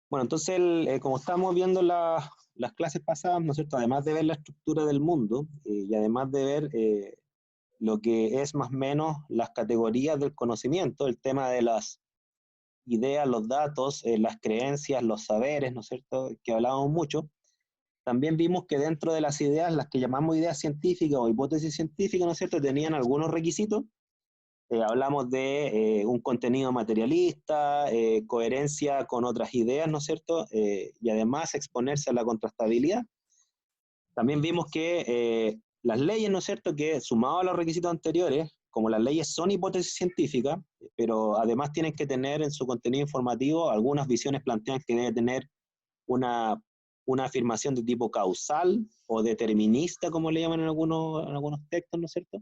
Bueno, entonces, como estábamos viendo las clases pasadas, ¿no es cierto? Además de ver la estructura del mundo y además de ver lo que es más o menos las categorías del conocimiento, el tema de las ideas, los datos, las creencias, los saberes, ¿no es cierto? Que hablábamos mucho. También vimos que dentro de las ideas, las que llamamos ideas científicas o hipótesis científicas, ¿no es cierto?, tenían algunos requisitos. Hablamos de un contenido materialista, coherencia con otras ideas, ¿no es cierto? Y además exponerse a la contrastabilidad. También vimos que las leyes, ¿no es cierto?, que sumado a los requisitos anteriores, como las leyes son hipótesis científicas, pero además tienen que tener en su contenido informativo algunas visiones planteadas que debe tener una afirmación de tipo causal o determinista, como le llaman en algunos textos, ¿no es cierto?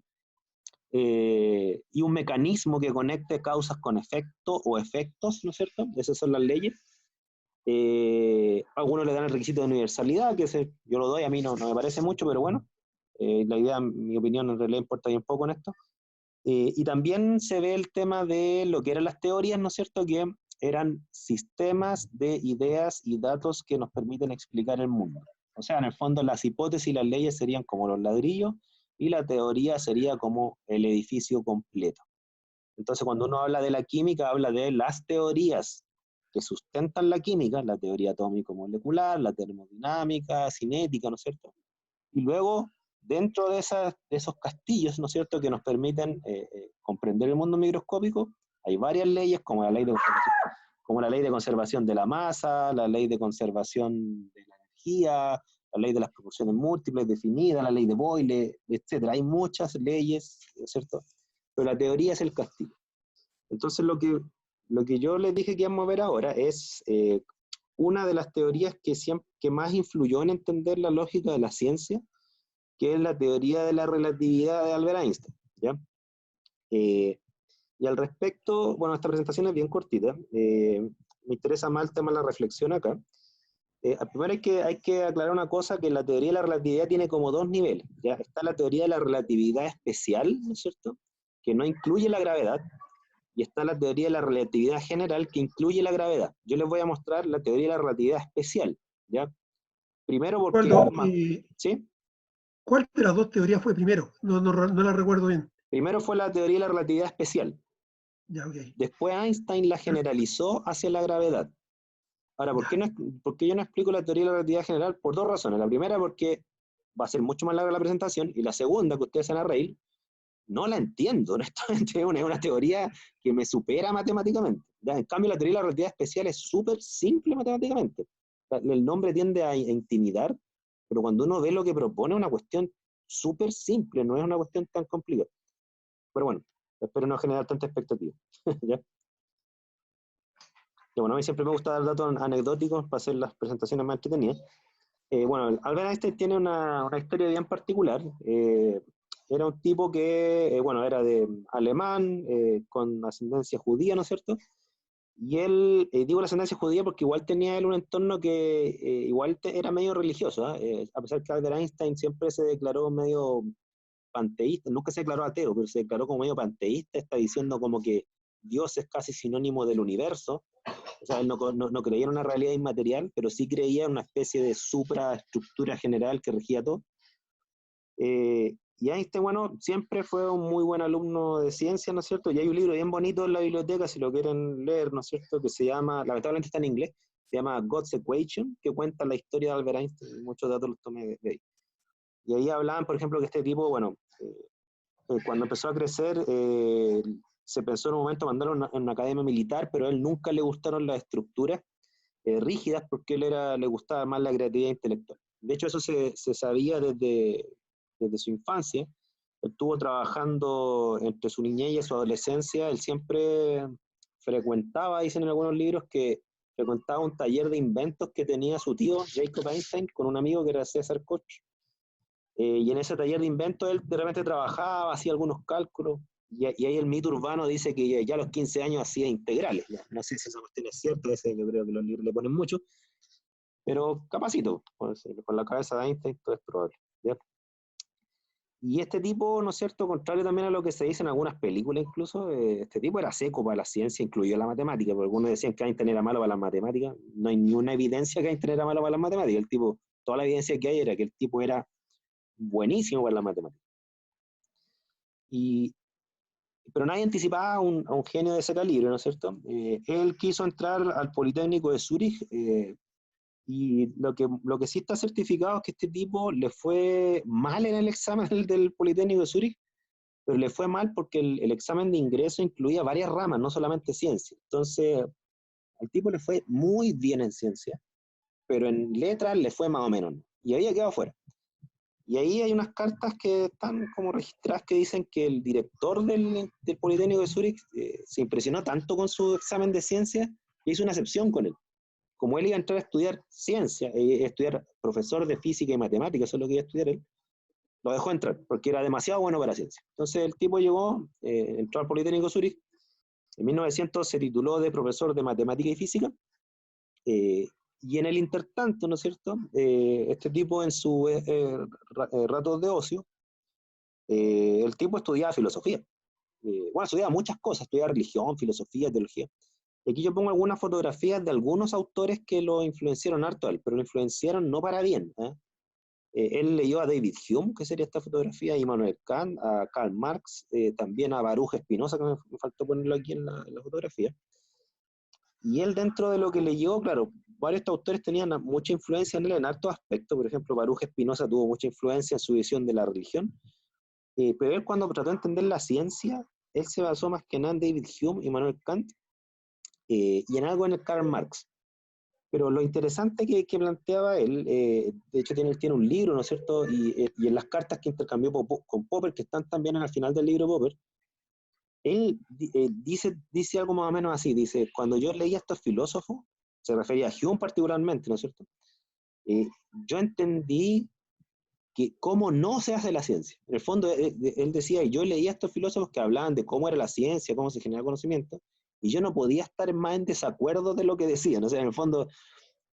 Y un mecanismo que conecte causas con efectos o efectos, ¿no es cierto? Esas son las leyes. Algunos le dan el requisito de universalidad, que yo lo doy, a mí no me parece mucho, pero bueno, la idea, mi opinión, en realidad importa bien poco en esto. Y también se ve el tema de lo que eran las teorías, ¿no es cierto?, que eran sistemas de ideas y datos que nos permiten explicar el mundo. O sea, en el fondo las hipótesis y las leyes serían como los ladrillos y la teoría sería como el edificio completo. Entonces, cuando uno habla de la química, habla de las teorías que sustentan la química, la teoría atómico-molecular, la termodinámica, cinética, ¿no es cierto? Y luego, dentro de esos castillos, ¿no es cierto?, que nos permiten comprender el mundo microscópico, hay varias leyes, como la ley de conservación de la masa, la ley de conservación de la energía, la ley de las proporciones múltiples definidas, la ley de Boyle, etc. Hay muchas leyes, ¿no es cierto? Pero la teoría es el castillo. Entonces, lo que yo les dije que íbamos a ver ahora es una de las teorías que más influyó en entender la lógica de la ciencia, que es la teoría de la relatividad de Albert Einstein, ¿ya? Y al respecto, bueno, esta presentación es bien cortita, me interesa más el tema de la reflexión acá. Primero hay que aclarar una cosa, que la teoría de la relatividad tiene como dos niveles, ¿ya? Está la teoría de la relatividad especial, ¿no es cierto?, que no incluye la gravedad, y está la teoría de la relatividad general, que incluye la gravedad. Yo les voy a mostrar la teoría de la relatividad especial, ¿ya? Primero porque... ¿Sí? ¿Cuál de las dos teorías fue primero? No la recuerdo bien. Primero fue la teoría de la relatividad especial. Ya, okay. Después Einstein la generalizó hacia la gravedad. Ahora, ¿por qué yo no explico la teoría de la relatividad general? Por dos razones. La primera, porque va a ser mucho más larga la presentación, y la segunda, que ustedes se van a reír, no la entiendo, honestamente. Es una teoría que me supera matemáticamente. En cambio, la teoría de la relatividad especial es súper simple matemáticamente. El nombre tiende a intimidar, pero cuando uno ve lo que propone, es una cuestión súper simple, no es una cuestión tan complicada. Pero bueno, espero no generar tanta expectativa. ¿Ya? Y bueno, a mí siempre me gusta dar datos anecdóticos para hacer las presentaciones más entretenidas. Bueno, Albert Einstein tiene una historia bien particular. Era un tipo que, bueno, era de alemán, con ascendencia judía, ¿no es cierto? Y él, digo la ascendencia judía porque igual tenía él un entorno que igual era medio religioso, ¿eh? A pesar que Albert Einstein siempre se declaró medio panteísta, nunca se declaró ateo, pero se declaró como medio panteísta, está diciendo como que Dios es casi sinónimo del universo. O sea, él no creía en una realidad inmaterial, pero sí creía en una especie de supraestructura general que regía todo. Y Einstein, bueno, siempre fue un muy buen alumno de ciencia, ¿no es cierto? Y hay un libro bien bonito en la biblioteca, si lo quieren leer, ¿no es cierto?, que se llama, lamentablemente está en inglés, se llama God's Equation, que cuenta la historia de Albert Einstein, muchos datos los tomé de ahí. Y ahí hablaban, por ejemplo, que este tipo, bueno, cuando empezó a crecer, se pensó en un momento mandarlo en una academia militar, pero a él nunca le gustaron las estructuras rígidas, porque le gustaba más la creatividad intelectual. De hecho, eso se sabía desde su infancia. Él estuvo trabajando entre su niñez y su adolescencia. Él siempre frecuentaba, dicen en algunos libros, que frecuentaba un taller de inventos que tenía su tío Jacob Einstein con un amigo que era César Koch. Y en ese taller de inventos él de repente trabajaba, hacía algunos cálculos, y ahí el mito urbano dice que ya a los 15 años hacía integrales. ¿Ya? No sé si esa cuestión es cierta, yo creo que los libros le ponen mucho, pero capacito, con la cabeza de Einstein todo es probable. ¿Ya? Y este tipo, ¿no es cierto?, contrario también a lo que se dice en algunas películas incluso, este tipo era seco para la ciencia, incluido la matemática, porque algunos decían que Einstein era malo para las matemáticas, no hay ni una evidencia que Einstein era malo para las matemáticas, el tipo, toda la evidencia que hay era que el tipo era buenísimo para las matemáticas. Y, pero nadie anticipaba a un genio de ese calibre, ¿no es cierto? Él quiso entrar al Politécnico de Zúrich, y lo que sí está certificado es que este tipo le fue mal en el examen del Politécnico de Zúrich, pero le fue mal porque el examen de ingreso incluía varias ramas, no solamente ciencia. Entonces, al tipo le fue muy bien en ciencia, pero en letras le fue más o menos, ¿no? Y había quedado fuera. Y ahí hay unas cartas que están como registradas que dicen que el director del Politécnico de Zúrich se impresionó tanto con su examen de ciencia que hizo una excepción con él. Como él iba a entrar a estudiar ciencia, estudiar profesor de física y matemática, eso es lo que iba a estudiar él, lo dejó entrar, porque era demasiado bueno para ciencia. Entonces el tipo llegó, entró al Politécnico de Zúrich, en 1900 se tituló de profesor de matemática y física, y en el intertanto, ¿no es cierto?, este tipo en su ratos de ocio, el tipo estudiaba filosofía. Bueno, estudiaba muchas cosas, estudiaba religión, filosofía, teología. Y aquí yo pongo algunas fotografías de algunos autores que lo influenciaron harto a él, pero lo influenciaron no para bien, ¿eh? Él leyó a David Hume, que sería esta fotografía, a Immanuel Kant, a Karl Marx, también a Baruch Spinoza, que me faltó ponerlo aquí en la fotografía. Y él dentro de lo que leyó, claro, varios de estos autores tenían mucha influencia en él en hartos aspectos. Por ejemplo, Baruch Spinoza tuvo mucha influencia en su visión de la religión, pero él cuando trató de entender la ciencia, él se basó más que nada en David Hume y Immanuel Kant, y en algo en el Karl Marx. Pero lo interesante que planteaba él, de hecho tiene un libro, ¿no es cierto? Y en las cartas que intercambió con Popper, que están también al final del libro Popper, él dice algo más o menos así, dice, cuando yo leía a estos filósofos, se refería a Hume particularmente, ¿no es cierto? Yo entendí que cómo no se hace la ciencia. En el fondo, él decía, yo leía a estos filósofos que hablaban de cómo era la ciencia, cómo se genera conocimiento, y yo no podía estar más en desacuerdo de lo que decían. O sea, en el fondo,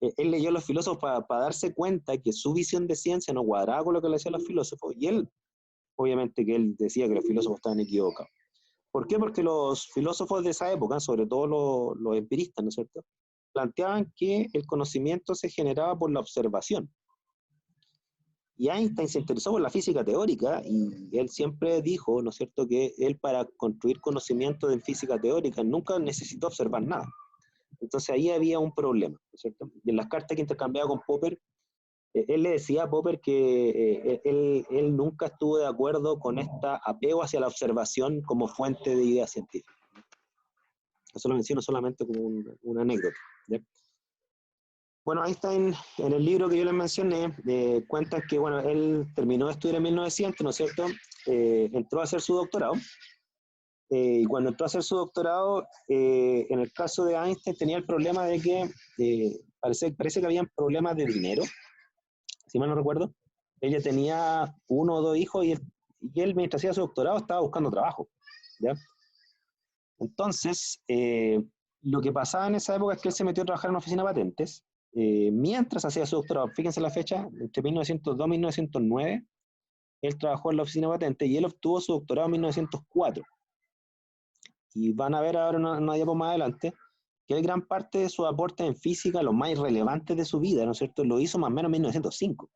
él leyó a los filósofos para darse cuenta que su visión de ciencia no cuadraba con lo que le decían los filósofos, y él, obviamente que él decía que los filósofos estaban equivocados. ¿Por qué? Porque los filósofos de esa época, sobre todo los empiristas, ¿no es cierto?, planteaban que el conocimiento se generaba por la observación. Y Einstein se interesó por la física teórica y él siempre dijo, ¿no es cierto?, que él para construir conocimiento de física teórica nunca necesitó observar nada. Entonces ahí había un problema, ¿no es cierto? Y en las cartas que intercambiaba con Popper, él le decía a Popper que él nunca estuvo de acuerdo con este apego hacia la observación como fuente de ideas científicas. Eso lo menciono solamente como una anécdota, ¿ya? Bueno, Einstein, en el libro que yo les mencioné, cuenta que, bueno, él terminó de estudiar en 1900, ¿no es cierto? Entró a hacer su doctorado, y cuando entró a hacer su doctorado, en el caso de Einstein tenía el problema de que parece que había problemas de dinero, si mal no recuerdo. Ella tenía uno o dos hijos y él mientras hacía su doctorado estaba buscando trabajo, ¿ya? Entonces, lo que pasaba en esa época es que él se metió a trabajar en una oficina de patentes, mientras hacía su doctorado. Fíjense la fecha, entre 1902 y 1909, él trabajó en la oficina de patentes y él obtuvo su doctorado en 1904. Y van a ver ahora una diapo más adelante, que él gran parte de sus aportes en física, los más relevantes de su vida, ¿no es cierto?, lo hizo más o menos en 1905.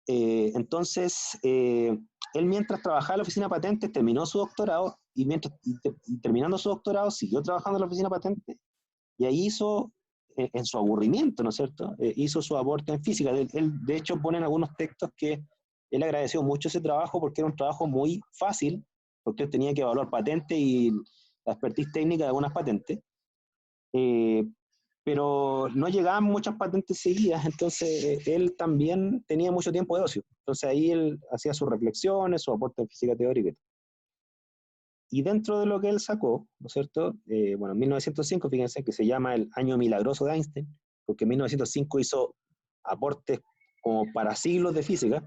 Entonces, él mientras trabajaba en la oficina de patentes terminó su doctorado y terminando su doctorado siguió trabajando en la oficina de patentes y ahí hizo, en su aburrimiento, ¿no es cierto?, hizo su aporte en física. Él, de hecho, pone en algunos textos que él agradeció mucho ese trabajo porque era un trabajo muy fácil, porque él tenía que evaluar patentes y la expertise técnica de algunas patentes, eh, pero no llegaban muchas patentes seguidas, entonces él también tenía mucho tiempo de ocio. Entonces ahí él hacía sus reflexiones, su aporte en física teórica. Y dentro de lo que él sacó, ¿no es cierto? Bueno, en 1905, fíjense que se llama el año milagroso de Einstein, porque en 1905 hizo aportes como para siglos de física,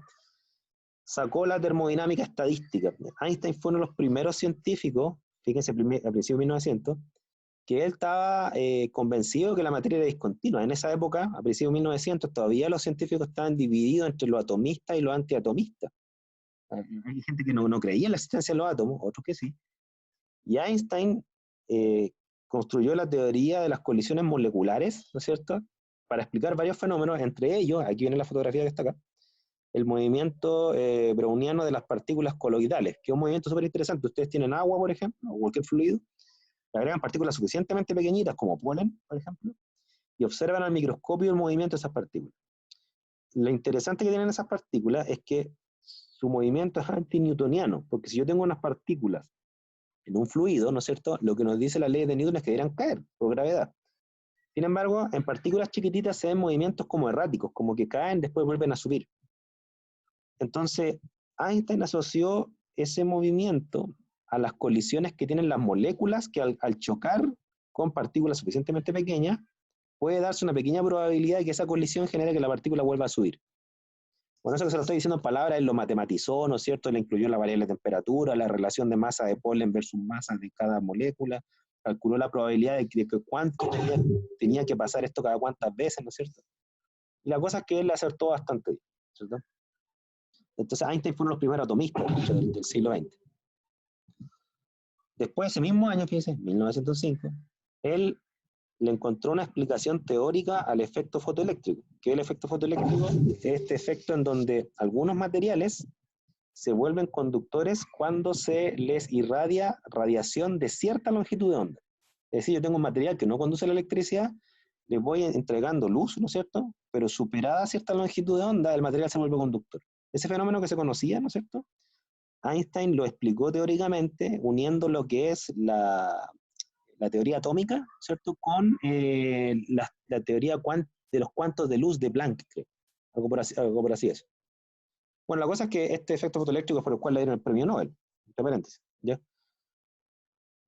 sacó la termodinámica estadística. Einstein fue uno de los primeros científicos, fíjense, a principios de 1900, que él estaba convencido de que la materia era discontinua. En esa época, a principios de 1900, todavía los científicos estaban divididos entre los atomistas y los antiatomistas. Hay gente que no creía en la existencia de los átomos, otros que sí. Y Einstein construyó la teoría de las colisiones moleculares, ¿no es cierto?, para explicar varios fenómenos, entre ellos, aquí viene la fotografía que está acá, el movimiento browniano de las partículas coloidales, que es un movimiento súper interesante. Ustedes tienen agua, por ejemplo, o cualquier fluido, le agregan partículas suficientemente pequeñitas, como polen, por ejemplo, y observan al microscopio el movimiento de esas partículas. Lo interesante que tienen esas partículas es que su movimiento es antinewtoniano, porque si yo tengo unas partículas en un fluido, ¿no es cierto?, lo que nos dice la ley de Newton es que deberían caer por gravedad. Sin embargo, en partículas chiquititas se ven movimientos como erráticos, como que caen, después vuelven a subir. Entonces, Einstein asoció ese movimiento a las colisiones que tienen las moléculas, que al chocar con partículas suficientemente pequeñas, puede darse una pequeña probabilidad de que esa colisión genere que la partícula vuelva a subir. Bueno, eso que se lo estoy diciendo en palabras, él lo matematizó, ¿no es cierto? Le incluyó la variable de temperatura, la relación de masa de polen versus masa de cada molécula, calculó la probabilidad de que cuánto tenía que pasar esto cada cuántas veces, ¿no es cierto? Y la cosa es que él le acertó bastante bien, ¿cierto? Entonces Einstein fue uno de los primeros atomistas del siglo XX. Después, ese mismo año, fíjense, 1905, él le encontró una explicación teórica al efecto fotoeléctrico. ¿Qué es el efecto fotoeléctrico? Es este efecto en donde algunos materiales se vuelven conductores cuando se les irradia radiación de cierta longitud de onda. Es decir, yo tengo un material que no conduce la electricidad, le voy entregando luz, ¿no es cierto? Pero superada cierta longitud de onda, el material se vuelve conductor. Ese fenómeno que se conocía, ¿no es cierto?, Einstein lo explicó teóricamente uniendo lo que es la teoría atómica, ¿cierto?, con la teoría de los cuantos de luz de Planck, creo. Algo por así es. Bueno, la cosa es que este efecto fotoeléctrico es por el cual le dieron el premio Nobel, entre paréntesis, ¿ya?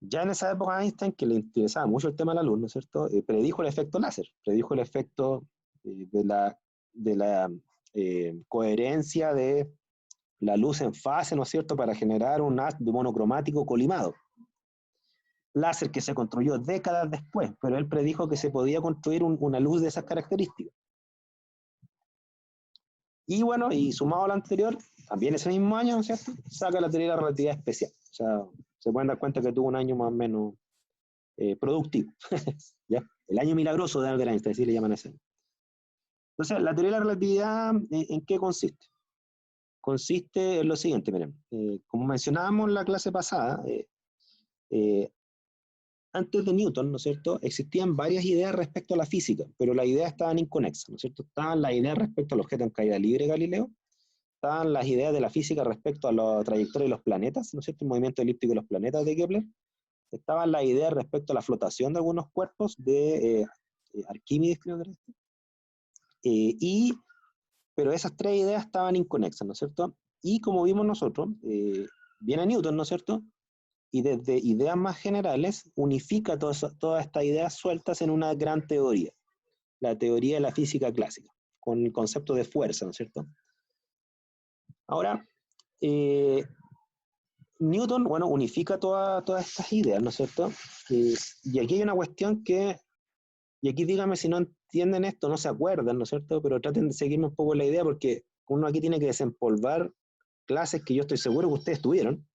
Ya en esa época Einstein, que le interesaba mucho el tema de la luz, ¿no es cierto?, predijo el efecto láser, predijo el efecto de la coherencia de la luz en fase, ¿no es cierto?, para generar un haz monocromático colimado. Láser que se construyó décadas después, pero él predijo que se podía construir una luz de esas características. Y bueno, y sumado a lo anterior, también ese mismo año, ¿no es cierto?, saca la teoría de la relatividad especial. O sea, se pueden dar cuenta que tuvo un año más o menos productivo. ¿Ya? El año milagroso de Albert Einstein, así le llaman ese año. Entonces, la teoría de la relatividad, ¿en qué consiste? Consiste en lo siguiente, miren, como mencionábamos en la clase pasada, antes de Newton, ¿no es cierto?, existían varias ideas respecto a la física, pero las ideas estaban inconexas, ¿no es cierto? Estaban las ideas respecto al objeto en caída libre de Galileo, estaban las ideas de la física respecto a la trayectoria de los planetas, ¿no es cierto?, el movimiento elíptico de los planetas de Kepler, estaban las ideas respecto a la flotación de algunos cuerpos de Arquímedes, creo que era este, pero esas tres ideas estaban inconexas, ¿no es cierto? Y como vimos nosotros, viene Newton, ¿no es cierto?, y desde ideas más generales unifica todas estas ideas sueltas en una gran teoría, la teoría de la física clásica, con el concepto de fuerza, ¿no es cierto? Ahora, Newton, bueno, unifica todas estas ideas, ¿no es cierto? Y aquí hay una cuestión y aquí díganme si no entienden esto, no se acuerdan, ¿no es cierto? Pero traten de seguirme un poco la idea, porque uno aquí tiene que desempolvar clases que yo estoy seguro que ustedes tuvieron,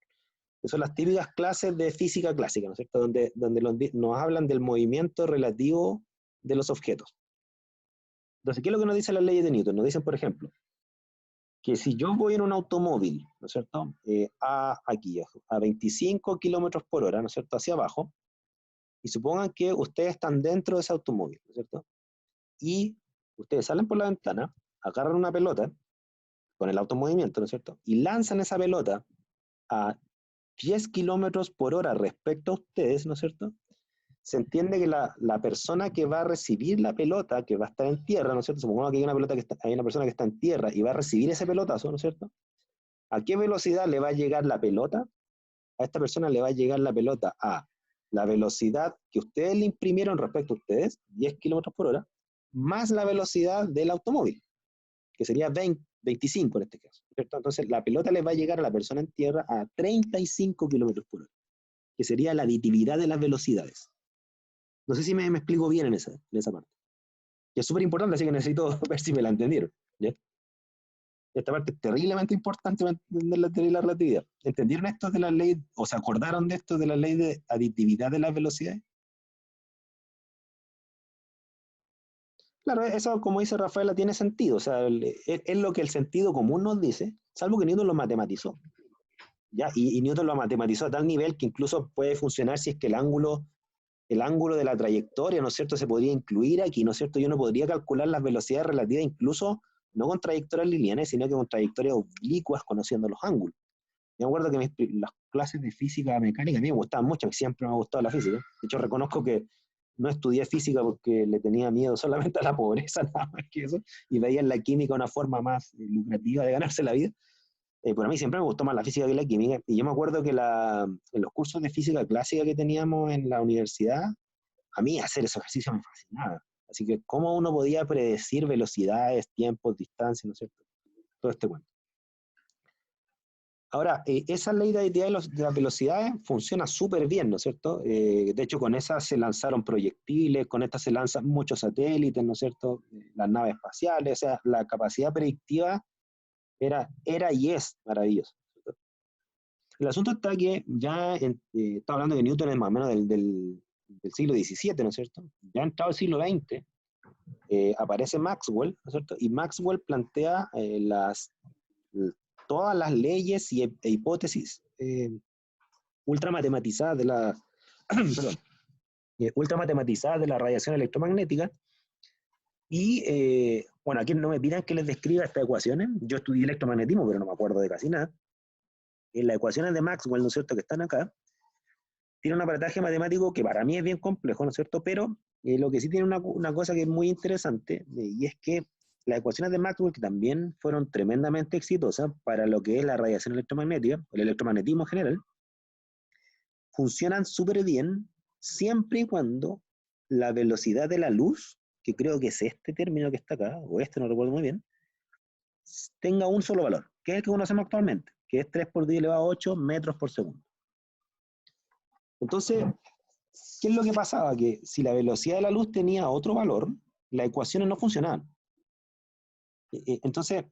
que son las típicas clases de física clásica, ¿no es cierto?, donde nos hablan del movimiento relativo de los objetos. Entonces, ¿qué es lo que nos dicen las leyes de Newton? Nos dicen, por ejemplo, que si yo voy en un automóvil, ¿no es cierto?, aquí, a 25 kilómetros por hora, ¿no es cierto?, hacia abajo, y supongan que ustedes están dentro de ese automóvil, ¿no es cierto?, y ustedes salen por la ventana, agarran una pelota con el automovimiento, ¿no es cierto?, y lanzan esa pelota a 10 kilómetros por hora respecto a ustedes, ¿no es cierto?, se entiende que la persona que va a recibir la pelota, que va a estar en tierra, ¿no es cierto?, supongamos que hay una persona que está en tierra y va a recibir ese pelotazo, ¿no es cierto?, ¿a qué velocidad le va a llegar la pelota? A esta persona le va a llegar la pelota a la velocidad que ustedes le imprimieron respecto a ustedes, 10 kilómetros por hora, más la velocidad del automóvil, que sería 25 en este caso, ¿cierto? Entonces la pelota le va a llegar a la persona en tierra a 35 kilómetros por hora, que sería la aditividad de las velocidades. No sé si me explico bien en esa parte. Que es súper importante, así que necesito ver si me la entendieron, ¿ya? Esta parte es terriblemente importante para entender la teoría de la relatividad. ¿Entendieron esto de la ley, o se acordaron de esto de la ley de aditividad de las velocidades? Claro, eso, como dice Rafaela, tiene sentido. O sea, es lo que el sentido común nos dice, salvo que Newton lo matematizó. ¿Ya? Y Newton lo matematizó a tal nivel que incluso puede funcionar si es que el ángulo de la trayectoria, ¿no es cierto?, se podría incluir aquí, ¿no es cierto? Yo no podría calcular las velocidades relativas incluso no con trayectorias lineales, sino que con trayectorias oblicuas conociendo los ángulos. Yo me acuerdo que las clases de física mecánica a mí me gustaban mucho, siempre me ha gustado la física. De hecho, reconozco que no estudié física porque le tenía miedo solamente a la pobreza, nada más que eso, y veía en la química una forma más lucrativa de ganarse la vida. Pero a mí siempre me gustó más la física que la química, y yo me acuerdo que en los cursos de física clásica que teníamos en la universidad, a mí hacer esos ejercicios me fascinaba. Así que, ¿cómo uno podía predecir velocidades, tiempos, distancias, ¿no es cierto? Todo este cuento. Ahora, esa ley de aditividad de las velocidades funciona súper bien, ¿no es cierto? De hecho, con esa se lanzaron proyectiles, con esta se lanzan muchos satélites, ¿no es cierto? Las naves espaciales, o sea, la capacidad predictiva era y es maravillosa. El asunto está que ya, está hablando que Newton es más o menos del siglo XVII, ¿no es cierto? Ya entrado el siglo XX, aparece Maxwell, ¿no es cierto? Y Maxwell plantea todas las leyes e hipótesis ultramatematizadas de la perdón, ultramatematizadas de la radiación electromagnética. Y bueno, aquí no me pidan que les describa estas ecuaciones. Yo estudié electromagnetismo, pero no me acuerdo de casi nada. En las ecuaciones de Maxwell, ¿no es cierto?, que están acá, tiene un aparataje matemático que para mí es bien complejo, ¿no es cierto? Pero lo que sí tiene una cosa que es muy interesante, y es que las ecuaciones de Maxwell, que también fueron tremendamente exitosas para lo que es la radiación electromagnética, el electromagnetismo en general, funcionan súper bien siempre y cuando la velocidad de la luz, que creo que es este término que está acá, o este, no recuerdo muy bien, tenga un solo valor, que es el que conocemos actualmente, que es 3 por 10 elevado a 8 metros por segundo. Entonces, ¿qué es lo que pasaba? Que si la velocidad de la luz tenía otro valor, las ecuaciones no funcionaban. Entonces,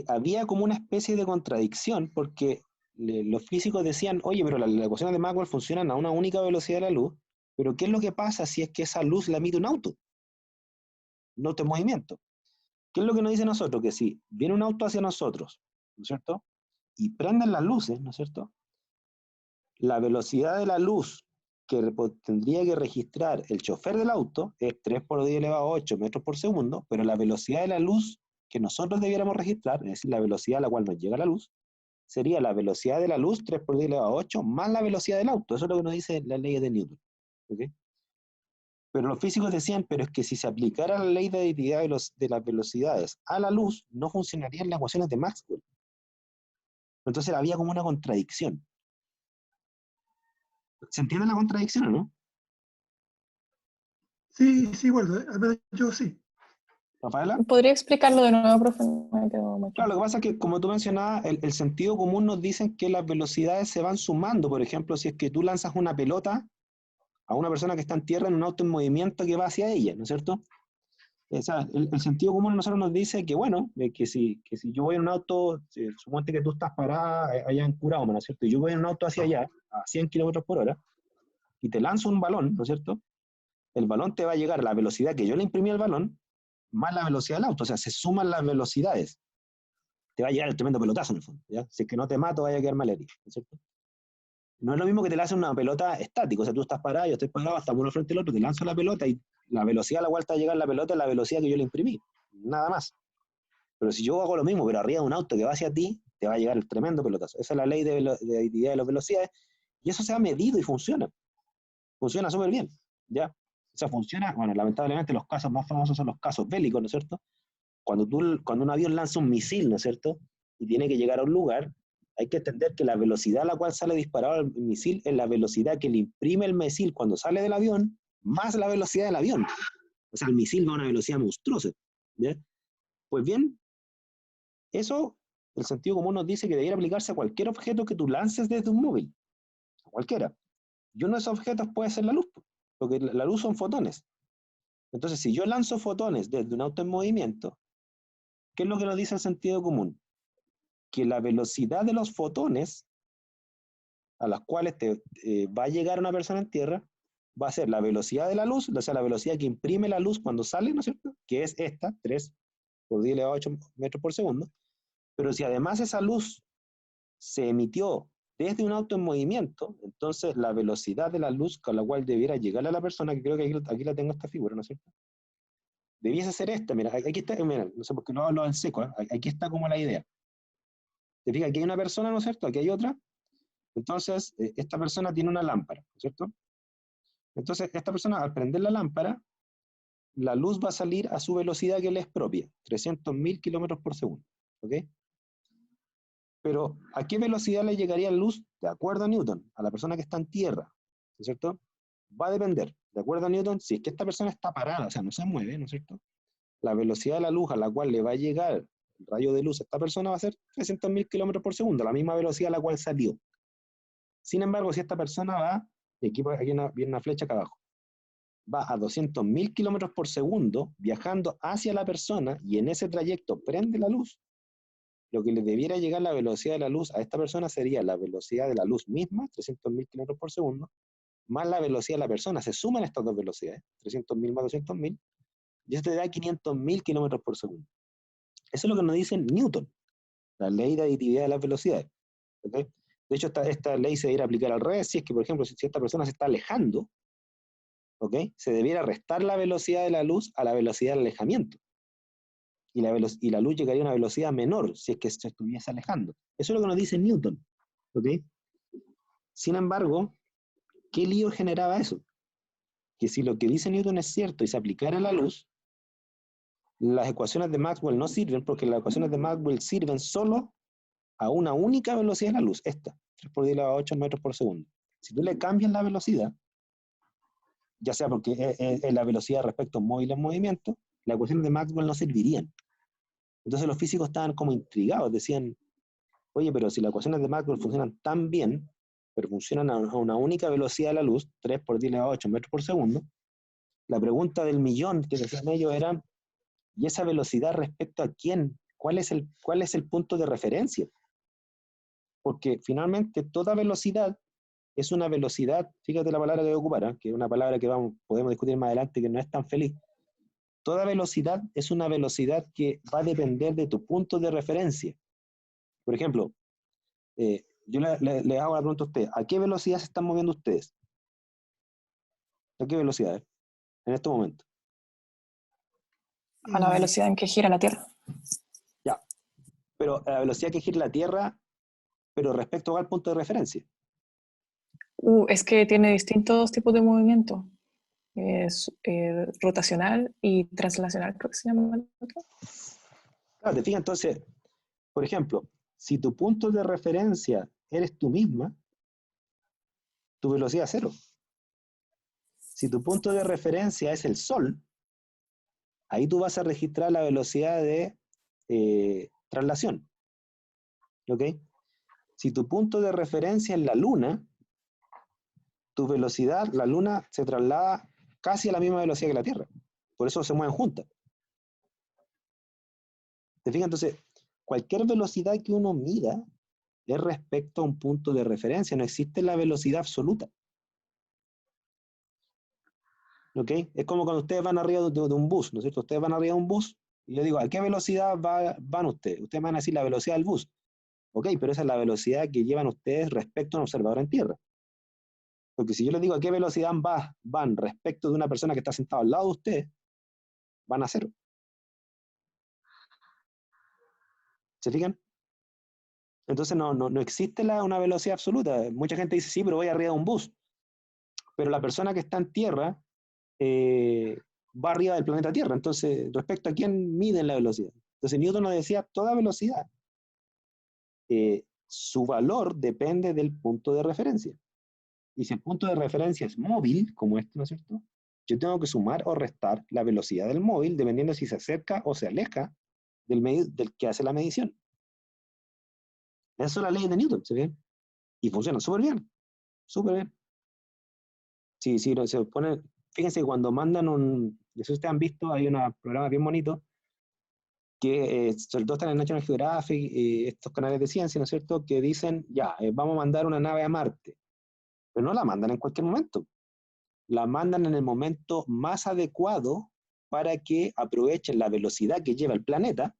había como una especie de contradicción, porque los físicos decían, oye, pero las ecuaciones de Maxwell funcionan a una única velocidad de la luz, pero ¿qué es lo que pasa si es que esa luz la emite un auto en movimiento? ¿Qué es lo que nos dice nosotros? Que si viene un auto hacia nosotros, ¿no es cierto?, y prenden las luces, ¿no es cierto?, la velocidad de la luz que tendría que registrar el chofer del auto es 3 por 10 elevado a 8 metros por segundo, pero la velocidad de la luz que nosotros debiéramos registrar, es decir, la velocidad a la cual nos llega la luz, sería la velocidad de la luz, 3 por 10 elevado a 8, más la velocidad del auto. Eso es lo que nos dice la ley de Newton. ¿Okay? Pero los físicos decían, pero es que si se aplicara la ley de aditividad de las velocidades a la luz, no funcionarían las ecuaciones de Maxwell. Entonces había como una contradicción. ¿Se entiende la contradicción o no? Sí, sí, bueno, al menos yo sí. ¿Rafaela? ¿Podría explicarlo de nuevo, profe? No me quedó muy Claro, claro. lo que pasa es que, como tú mencionabas, el sentido común nos dice que las velocidades se van sumando. Por ejemplo, si es que tú lanzas una pelota a una persona que está en tierra en un auto en movimiento que va hacia ella, ¿no es cierto? O sea, el sentido común a nosotros nos dice que, bueno, que si yo voy en un auto, suponte que tú estás parada allá en Curahoma, ¿no es cierto? Y yo voy en un auto hacia allá, a 100 kilómetros por hora, y te lanzo un balón, ¿no es cierto? El balón te va a llegar a la velocidad que yo le imprimí al balón, más la velocidad del auto, o sea, se suman las velocidades. Te va a llegar el tremendo pelotazo en el fondo, ¿ya? Si es que no te mato, vaya a quedar mal herido, ¿no es cierto? No es lo mismo que te lance una pelota estática, o sea, tú estás parado, yo estoy parado, estamos uno frente al otro, te lanzo la pelota y la velocidad a la cual te va a llegar la pelota es la velocidad que yo le imprimí, nada más. Pero si yo hago lo mismo, pero arriba de un auto que va hacia ti, te va a llegar el tremendo pelotazo. Esa es la ley de aditividad de las velocidades, y eso se ha medido y funciona súper bien, ¿ya? O sea, funciona, bueno, lamentablemente los casos más famosos son los casos bélicos, ¿no es cierto? Cuando un avión lanza un misil, ¿no es cierto?, y tiene que llegar a un lugar, hay que entender que la velocidad a la cual sale disparado el misil es la velocidad que le imprime el misil cuando sale del avión, más la velocidad del avión. O sea, el misil va a una velocidad monstruosa, ¿ya? Pues bien, eso, el sentido común nos dice que debería aplicarse a cualquier objeto que tú lances desde un móvil, a cualquiera. Y uno de esos objetos puede ser la luz, porque la luz son fotones. Entonces, si yo lanzo fotones desde un auto en movimiento, ¿Qué es lo que nos dice el sentido común? Que la velocidad de los fotones a las cuales va a llegar una persona en tierra va a ser la velocidad de la luz, o sea, la velocidad que imprime la luz cuando sale, ¿no es cierto? Que es esta, 3 por 10 elevado a 8 metros por segundo. Pero si además esa luz se emitió desde un auto en movimiento, entonces la velocidad de la luz con la cual debiera llegar a la persona, que creo que aquí la tengo esta figura, ¿no es cierto? Debiese ser esta, mira, aquí está, mira, no sé por qué lo hablo en seco, ¿eh? Aquí está como la idea. Te fijas, aquí hay una persona, ¿no es cierto? Aquí hay otra. Entonces, esta persona tiene una lámpara, ¿no es cierto? Entonces, esta persona, al prender la lámpara, la luz va a salir a su velocidad que le es propia, 300.000 kilómetros por segundo, ¿ok? Pero, ¿a qué velocidad le llegaría la luz? De acuerdo a Newton, a la persona que está en tierra, ¿no es cierto? Va a depender, de acuerdo a Newton, si es que esta persona está parada, o sea, no se mueve, ¿no es cierto? La velocidad de la luz a la cual le va a llegar el rayo de luz a esta persona va a ser 300.000 kilómetros por segundo, la misma velocidad a la cual salió. Sin embargo, si esta persona va, y aquí viene una flecha acá abajo, va a 200.000 kilómetros por segundo viajando hacia la persona y en ese trayecto prende la luz, lo que le debiera llegar la velocidad de la luz a esta persona sería la velocidad de la luz misma, 300.000 kilómetros por segundo, más la velocidad de la persona. Se suman estas dos velocidades, 300.000 más 200.000, y eso te da 500.000 kilómetros por segundo. Eso es lo que nos dice Newton, la ley de aditividad de las velocidades. ¿Okay? De hecho, esta ley se debería aplicar al revés, si es que, por ejemplo, si esta persona se está alejando, ¿okay? Se debiera restar la velocidad de la luz a la velocidad del alejamiento. Y la luz llegaría a una velocidad menor si es que se estuviese alejando. Eso es lo que nos dice Newton. ¿Okay? Sin embargo, ¿qué lío generaba eso? Que si lo que dice Newton es cierto y se aplicara a la luz, las ecuaciones de Maxwell no sirven porque las ecuaciones de Maxwell sirven solo a una única velocidad de la luz, esta, 3 por 10 elevado a 8 metros por segundo. Si tú le cambias la velocidad, ya sea porque es la velocidad respecto a un móvil en movimiento, las ecuaciones de Maxwell no servirían. Entonces los físicos estaban como intrigados, decían, oye, pero si las ecuaciones de Maxwell funcionan tan bien, pero funcionan a una única velocidad de la luz, 3 por 10 elevado a 8 metros por segundo, la pregunta del millón que decían ellos era, ¿y esa velocidad respecto a quién? ¿Cuál es el punto de referencia? Porque finalmente toda velocidad es una velocidad, fíjate la palabra que voy a ocupar, que es una palabra que podemos discutir más adelante, que no es tan feliz. Toda velocidad es una velocidad que va a depender de tu punto de referencia. Por ejemplo, yo le hago la pregunta a ustedes, ¿a qué velocidad se están moviendo ustedes? ¿A qué velocidad? En este momento. A la velocidad en que gira la Tierra. Ya, pero a la velocidad que gira la Tierra, pero respecto al punto de referencia. Es que tiene distintos tipos de movimiento. Es rotacional y translacional, creo que se llama el otro. Claro, te fijas entonces, por ejemplo, si tu punto de referencia eres tú misma, tu velocidad es cero. Si tu punto de referencia es el Sol, ahí tú vas a registrar la velocidad de traslación. ¿Ok? Si tu punto de referencia es la Luna, tu velocidad, la Luna se traslada casi a la misma velocidad que la Tierra. Por eso se mueven juntas. ¿Te fijas? Entonces, cualquier velocidad que uno mida es respecto a un punto de referencia. No existe la velocidad absoluta. ¿Ok? Es como cuando ustedes van arriba de un bus, ¿no es cierto? Ustedes van arriba de un bus y yo digo, ¿a qué velocidad van ustedes? Ustedes van a decir la velocidad del bus. Ok, pero esa es la velocidad que llevan ustedes respecto a un observador en tierra. Porque si yo les digo a qué velocidad van respecto de una persona que está sentada al lado de ustedes, van a cero. ¿Se fijan? Entonces no existe una velocidad absoluta. Mucha gente dice, sí, pero voy arriba de un bus. Pero la persona que está en tierra va arriba del planeta Tierra. Entonces, respecto a quién miden la velocidad. Entonces, Newton nos decía, toda velocidad, su valor depende del punto de referencia. Y si el punto de referencia es móvil, como este, ¿no es cierto? Yo tengo que sumar o restar la velocidad del móvil, dependiendo si se acerca o se aleja del que hace la medición. Esa es la ley de Newton, ¿se ven? Y funciona súper bien, súper bien. Sí, se pone, fíjense, cuando mandan no sé si ustedes han visto, hay un programa bien bonito, que sobre todo están en National Geographic, estos canales de ciencia, ¿no es cierto?, que dicen, ya, vamos a mandar una nave a Marte, pero no la mandan en cualquier momento, la mandan en el momento más adecuado para que aprovechen la velocidad que lleva el planeta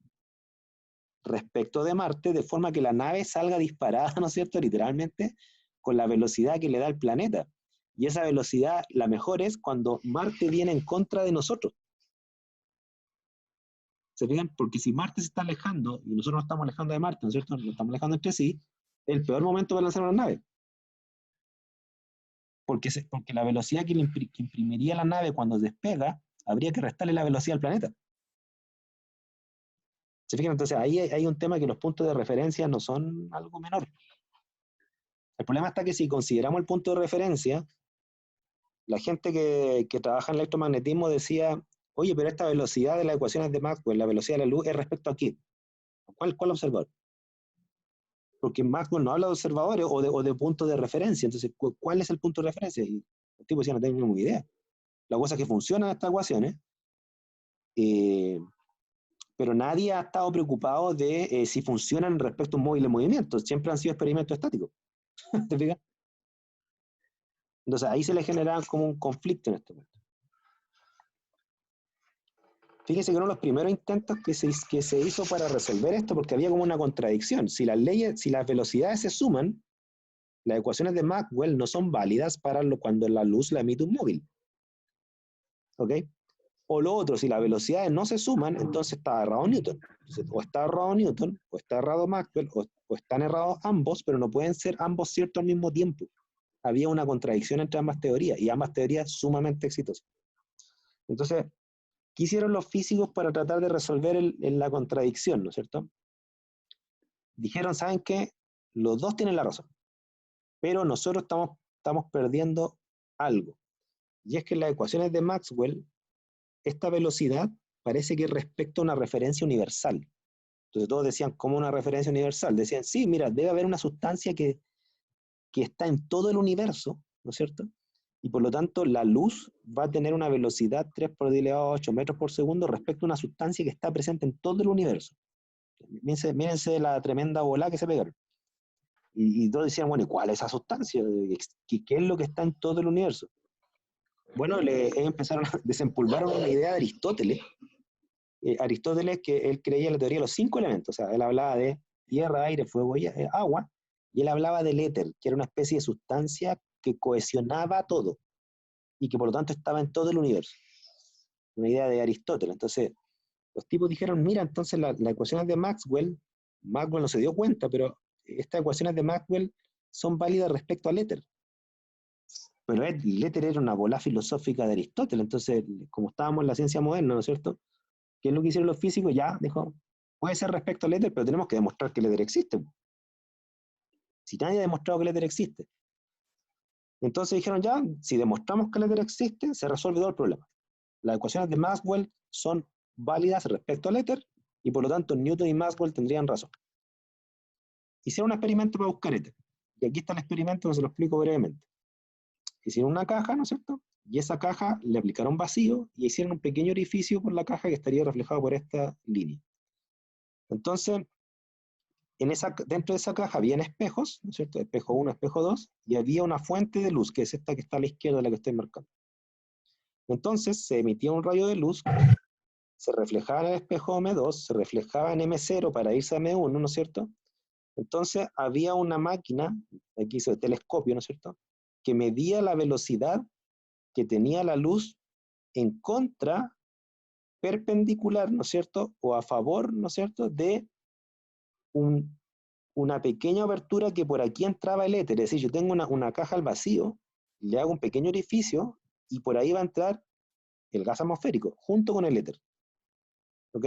respecto de Marte, de forma que la nave salga disparada, ¿no es cierto?, literalmente, con la velocidad que le da el planeta. Y esa velocidad, la mejor es cuando Marte viene en contra de nosotros. ¿Se fijan? Porque si Marte se está alejando y nosotros nos estamos alejando de Marte, ¿no es cierto?, nos estamos alejando entre sí, el peor momento para lanzar una nave. Porque la velocidad que imprimiría la nave cuando despega, habría que restarle la velocidad al planeta. ¿Se fijan? Entonces ahí hay un tema que los puntos de referencia no son algo menor. El problema está que si consideramos el punto de referencia, la gente que trabaja en electromagnetismo decía, oye, pero esta velocidad de las ecuaciones de Maxwell, la velocidad de la luz, ¿es respecto a qué? ¿Cuál observador? Porque Maxwell no habla de observadores o de puntos de referencia. Entonces, ¿cuál es el punto de referencia? Y los tipos decían, no tengo ninguna idea. La cosa es que funcionan estas ecuaciones, pero nadie ha estado preocupado de si funcionan respecto a un móvil en movimiento. Siempre han sido experimentos estáticos. ¿Te fijas? Entonces ahí se le genera como un conflicto en este momento. Fíjense que uno de los primeros intentos que se hizo para resolver esto, porque había como una contradicción. Si las velocidades se suman, las ecuaciones de Maxwell no son válidas para cuando la luz la emite un móvil. ¿Ok? O lo otro, si las velocidades no se suman, entonces está errado Newton. Entonces, o está errado Newton, o está errado Maxwell, o están errados ambos, pero no pueden ser ambos ciertos al mismo tiempo. Había una contradicción entre ambas teorías, y ambas teorías sumamente exitosas. Entonces, ¿qué hicieron los físicos para tratar de resolver la contradicción, ¿no es cierto? Dijeron, ¿saben qué? Los dos tienen la razón, pero nosotros estamos perdiendo algo. Y es que en las ecuaciones de Maxwell, esta velocidad parece que es respecto a una referencia universal. Entonces todos decían, ¿cómo una referencia universal? Decían, sí, mira, debe haber una sustancia que está en todo el universo, ¿no es cierto? Y por lo tanto la luz va a tener una velocidad 3 por 10 elevado a 8 metros por segundo respecto a una sustancia que está presente en todo el universo. Mírense la tremenda bola que se pegaron. Y todos decían, bueno, ¿y cuál es esa sustancia? ¿Qué es lo que está en todo el universo? Bueno, empezaron a desempolvar una idea de Aristóteles. Aristóteles, que él creía en la teoría de los 5 elementos, o sea, él hablaba de tierra, aire, fuego y agua, y él hablaba del éter, que era una especie de sustancia que cohesionaba todo, y que por lo tanto estaba en todo el universo. Una idea de Aristóteles. Entonces, los tipos dijeron, mira, entonces las ecuaciones de Maxwell no se dio cuenta, pero estas ecuaciones de Maxwell son válidas respecto al éter. Pero el éter era una bola filosófica de Aristóteles, entonces, como estábamos en la ciencia moderna, ¿no es cierto? ¿Qué es lo que hicieron los físicos? Ya, dijo, puede ser respecto al éter, pero tenemos que demostrar que el éter existe. Si nadie ha demostrado que el éter existe. Entonces dijeron, ya, si demostramos que el éter existe, se resuelve todo el problema. Las ecuaciones de Maxwell son válidas respecto al éter, y por lo tanto Newton y Maxwell tendrían razón. Hicieron un experimento para buscar éter. Y aquí está el experimento, se lo explico brevemente. Hicieron una caja, ¿no es cierto? Y esa caja le aplicaron vacío y hicieron un pequeño orificio por la caja que estaría reflejado por esta línea. Entonces, dentro de esa caja habían espejos, ¿no es cierto? Espejo 1, espejo 2, y había una fuente de luz, que es esta que está a la izquierda de la que estoy marcando. Entonces, se emitía un rayo de luz, se reflejaba en el espejo M2, se reflejaba en M0 para irse a M1, ¿no es cierto? Entonces, había una máquina, aquí dice telescopio, ¿no es cierto?, que medía la velocidad que tenía la luz en contra, perpendicular, ¿no es cierto?, o a favor, ¿no es cierto?, de una pequeña abertura que por aquí entraba el éter. Es decir, yo tengo una caja al vacío, le hago un pequeño orificio y por ahí va a entrar el gas atmosférico junto con el éter. ¿Ok?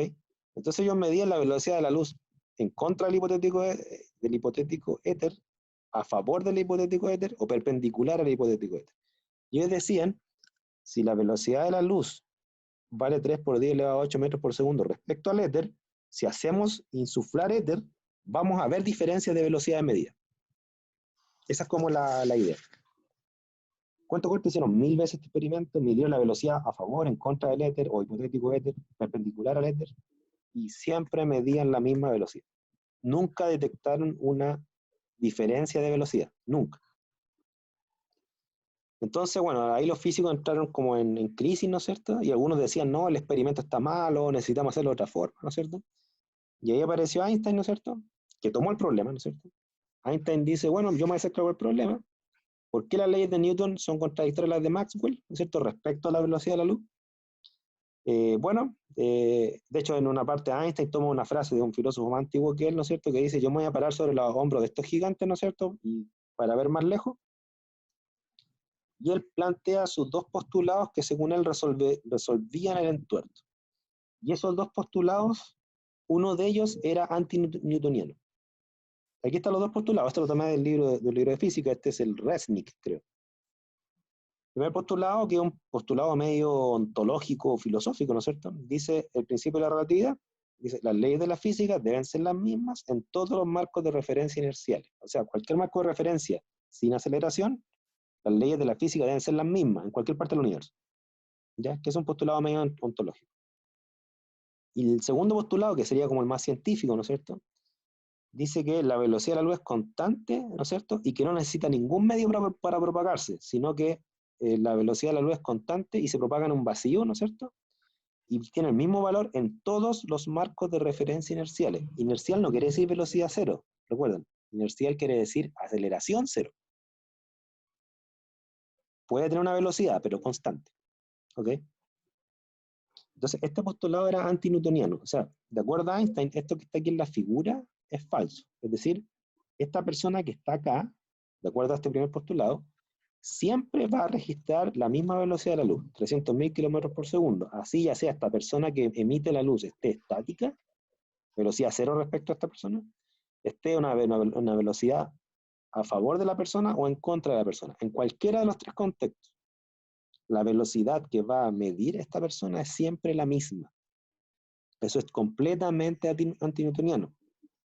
Entonces ellos medían la velocidad de la luz en contra del hipotético éter, a favor del hipotético éter o perpendicular al hipotético éter. Y ellos decían, si la velocidad de la luz vale 3 por 10 elevado a 8 metros por segundo respecto al éter, si hacemos insuflar éter, vamos a ver diferencias de velocidad de medida. Esa es como la idea. Cuento corto, hicieron 1000 veces este experimento, midieron la velocidad a favor, en contra del éter, o hipotético éter, perpendicular al éter, y siempre medían la misma velocidad. Nunca detectaron una diferencia de velocidad, nunca. Entonces, bueno, ahí los físicos entraron como en crisis, ¿no es cierto? Y algunos decían, no, el experimento está malo, necesitamos hacerlo de otra forma, ¿no es cierto? Y ahí apareció Einstein, ¿no es cierto? Que tomó el problema, ¿no es cierto? Einstein dice, bueno, yo me voy a hacer cargo del problema. ¿Por qué las leyes de Newton son contradictorias a las de Maxwell, ¿no es cierto? Respecto a la velocidad de la luz. De hecho, en una parte Einstein toma una frase de un filósofo más antiguo que él, ¿no es cierto? Que dice, yo me voy a parar sobre los hombros de estos gigantes, ¿no es cierto? Y para ver más lejos. Y él plantea sus dos postulados que según él resolvían el entuerto. Y esos dos postulados, uno de ellos era anti-newtoniano. Aquí están los dos postulados, esto lo tomé del libro de física, este es el Resnick, creo. El primer postulado, que es un postulado medio ontológico, filosófico, ¿no es cierto? Dice el principio de la relatividad, dice, las leyes de la física deben ser las mismas en todos los marcos de referencia inerciales. O sea, cualquier marco de referencia sin aceleración, las leyes de la física deben ser las mismas en cualquier parte del universo. ¿Ya? Que es un postulado medio ontológico. Y el segundo postulado, que sería como el más científico, ¿no es cierto? Dice que la velocidad de la luz es constante, ¿no es cierto? Y que no necesita ningún medio para propagarse, sino que la velocidad de la luz es constante y se propaga en un vacío, ¿no es cierto? Y tiene el mismo valor en todos los marcos de referencia inerciales. Inercial no quiere decir velocidad cero, recuerden. Inercial quiere decir aceleración cero. Puede tener una velocidad, pero constante. ¿Ok? Entonces, este postulado era antinewtoniano. O sea, de acuerdo a Einstein, esto que está aquí en la figura es falso. Es decir, esta persona que está acá, de acuerdo a este primer postulado, siempre va a registrar la misma velocidad de la luz, 300.000 kilómetros por segundo. Así ya sea esta persona que emite la luz esté estática, velocidad cero respecto a esta persona, esté una velocidad a favor de la persona o en contra de la persona. En cualquiera de los tres contextos, la velocidad que va a medir esta persona es siempre la misma. Eso es completamente antinewtoniano.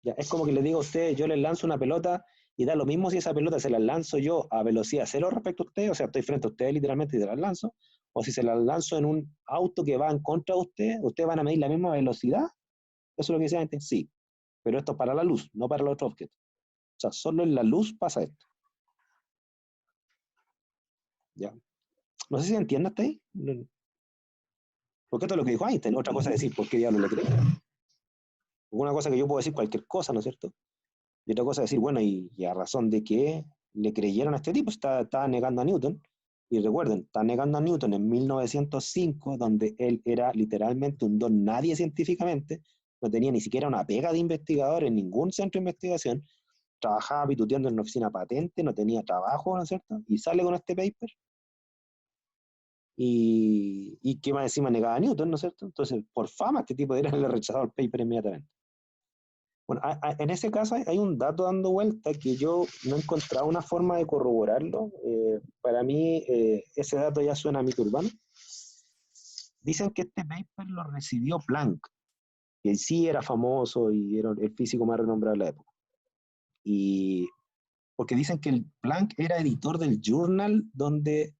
Ya, es como que le digo a usted, yo les lanzo una pelota y da lo mismo si esa pelota se la lanzo yo a velocidad cero respecto a usted, o sea, estoy frente a usted literalmente y se la lanzo, o si se la lanzo en un auto que va en contra de usted, ¿ustedes van a medir la misma velocidad? Eso es lo que dice Einstein, sí, pero esto es para la luz, no para los otros objetos. O sea, solo en la luz pasa esto. ¿Ya? No sé si entiende hasta ahí. Porque esto es lo que dijo Einstein, otra cosa es decir, ¿por qué diablos le creen? Una cosa que yo puedo decir cualquier cosa, ¿no es cierto? Y otra cosa es decir, bueno, y a razón de que le creyeron a este tipo, está negando a Newton. Y recuerden, está negando a Newton en 1905, donde él era literalmente un don nadie científicamente, no tenía ni siquiera una pega de investigador en ningún centro de investigación, trabajaba pituteando en una oficina patente, no tenía trabajo, ¿no es cierto? Y sale con este paper, y que más encima negaba a Newton, ¿no es cierto? Entonces, por fama, este tipo debería haberle rechazado el paper inmediatamente. Bueno, en ese caso hay un dato dando vuelta que yo no he encontrado una forma de corroborarlo. Para mí, ese dato ya suena a mito urbano. Dicen que este paper lo recibió Planck, que sí era famoso y era el físico más renombrado de la época. Y porque dicen que el Planck era editor del journal donde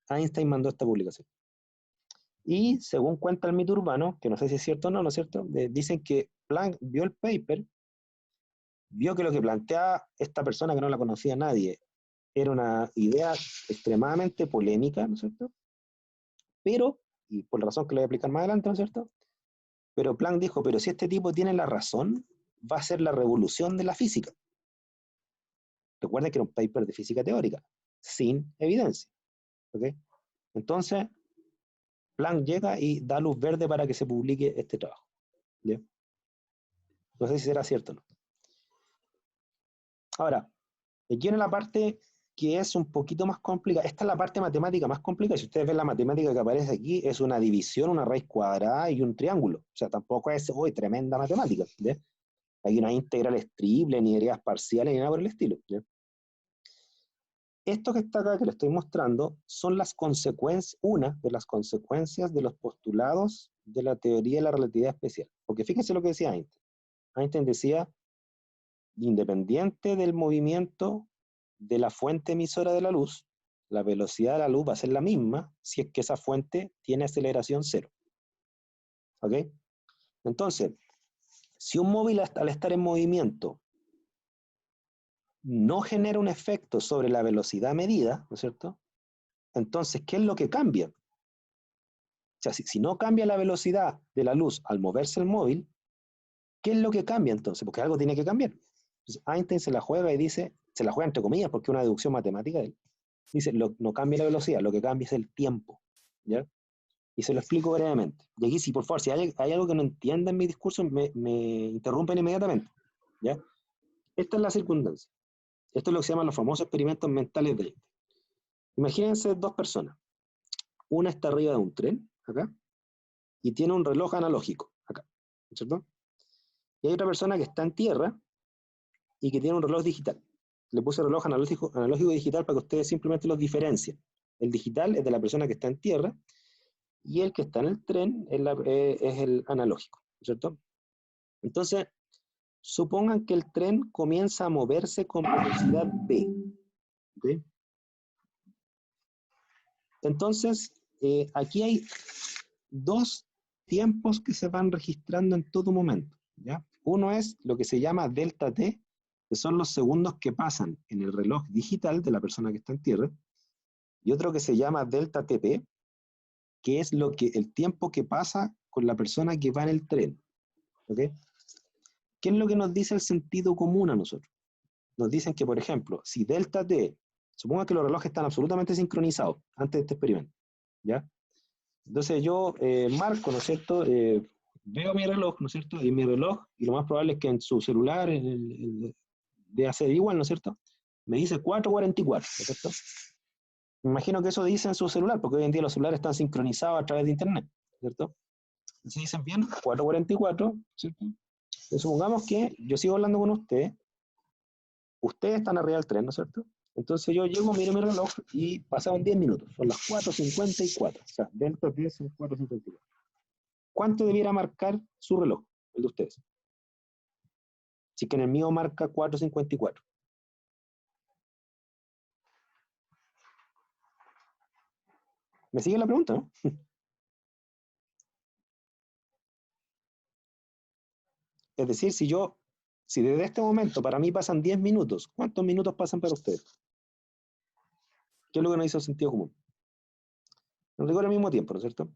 Einstein mandó esta publicación. Y según cuenta el mito urbano, que no sé si es cierto o no, ¿no es cierto? Dicen que Planck vio el paper, vio que lo que planteaba esta persona que no la conocía nadie era una idea extremadamente polémica, ¿no es cierto? Pero, y por la razón que le voy a explicar más adelante, ¿no es cierto? Pero Planck dijo, pero si este tipo tiene la razón, va a ser la revolución de la física. Recuerden que era un paper de física teórica, sin evidencia. ¿Ok? Entonces, Planck llega y da luz verde para que se publique este trabajo. ¿Ya? No sé si será cierto o no. Ahora, aquí viene la parte que es un poquito más complicada. Esta es la parte matemática más complicada. Si ustedes ven la matemática que aparece aquí, es una división, una raíz cuadrada y un triángulo. O sea, tampoco es hoy tremenda matemática. ¿Ya? Hay unas integrales triples, ni derivadas parciales, ni nada por el estilo. ¿Ya? Esto que está acá, que le estoy mostrando, son las consecuencias, una de las consecuencias de los postulados de la teoría de la relatividad especial. Porque fíjense lo que decía Einstein. Einstein decía, independiente del movimiento de la fuente emisora de la luz, la velocidad de la luz va a ser la misma si es que esa fuente tiene aceleración cero. ¿Ok? Entonces, si un móvil al estar en movimiento no genera un efecto sobre la velocidad medida, ¿no es cierto? Entonces, ¿qué es lo que cambia? O sea, si no cambia la velocidad de la luz al moverse el móvil, ¿qué es lo que cambia entonces? Porque algo tiene que cambiar. Entonces, Einstein se la juega y dice, se la juega entre comillas porque es una deducción matemática de él. Dice, no cambia la velocidad, lo que cambia es el tiempo. ¿Ya? Y se lo explico brevemente. Y aquí, si por favor, si hay algo que no entienda en mi discurso, me interrumpen inmediatamente. ¿Ya? Esta es la circunstancia. Esto es lo que se llaman los famosos experimentos mentales de Einstein. Imagínense dos personas. Una está arriba de un tren, acá, y tiene un reloj analógico, acá, ¿cierto? Y hay otra persona que está en tierra y que tiene un reloj digital. Le puse reloj analógico y digital para que ustedes simplemente los diferencien. El digital es de la persona que está en tierra y el que está en el tren es el analógico, ¿cierto? Entonces, supongan que el tren comienza a moverse con velocidad v. ¿Okay? Entonces, aquí hay dos tiempos que se van registrando en todo momento, ¿ya? Uno es lo que se llama delta t, que son los segundos que pasan en el reloj digital de la persona que está en tierra, y otro que se llama delta tp, que es el tiempo que pasa con la persona que va en el tren. ¿Okay? ¿Qué es lo que nos dice el sentido común a nosotros? Nos dicen que, por ejemplo, si delta t, suponga que los relojes están absolutamente sincronizados antes de este experimento, ¿ya? Entonces yo marco, ¿no es cierto? Veo mi reloj, ¿no es cierto? Y mi reloj, y lo más probable es que en su celular de hacer igual, ¿no es cierto? Me dice 4:44, ¿no es cierto? Me imagino que eso dice en su celular, porque hoy en día los celulares están sincronizados a través de internet, ¿cierto? Entonces dicen bien, 4:44, ¿cierto? Entonces supongamos que yo sigo hablando con ustedes están arriba del tren, ¿no es cierto? Entonces yo llego, miro mi reloj y pasaron 10 minutos, son las 4:54, o sea, delta T son 4:54. ¿Cuánto debiera marcar su reloj, el de ustedes? Si que en el mío marca 4:54. ¿Me sigue la pregunta, no? Es decir, si desde este momento para mí pasan 10 minutos, ¿cuántos minutos pasan para ustedes? ¿Qué es lo que nos dice el sentido común? Nos recorre al mismo tiempo, ¿no es cierto?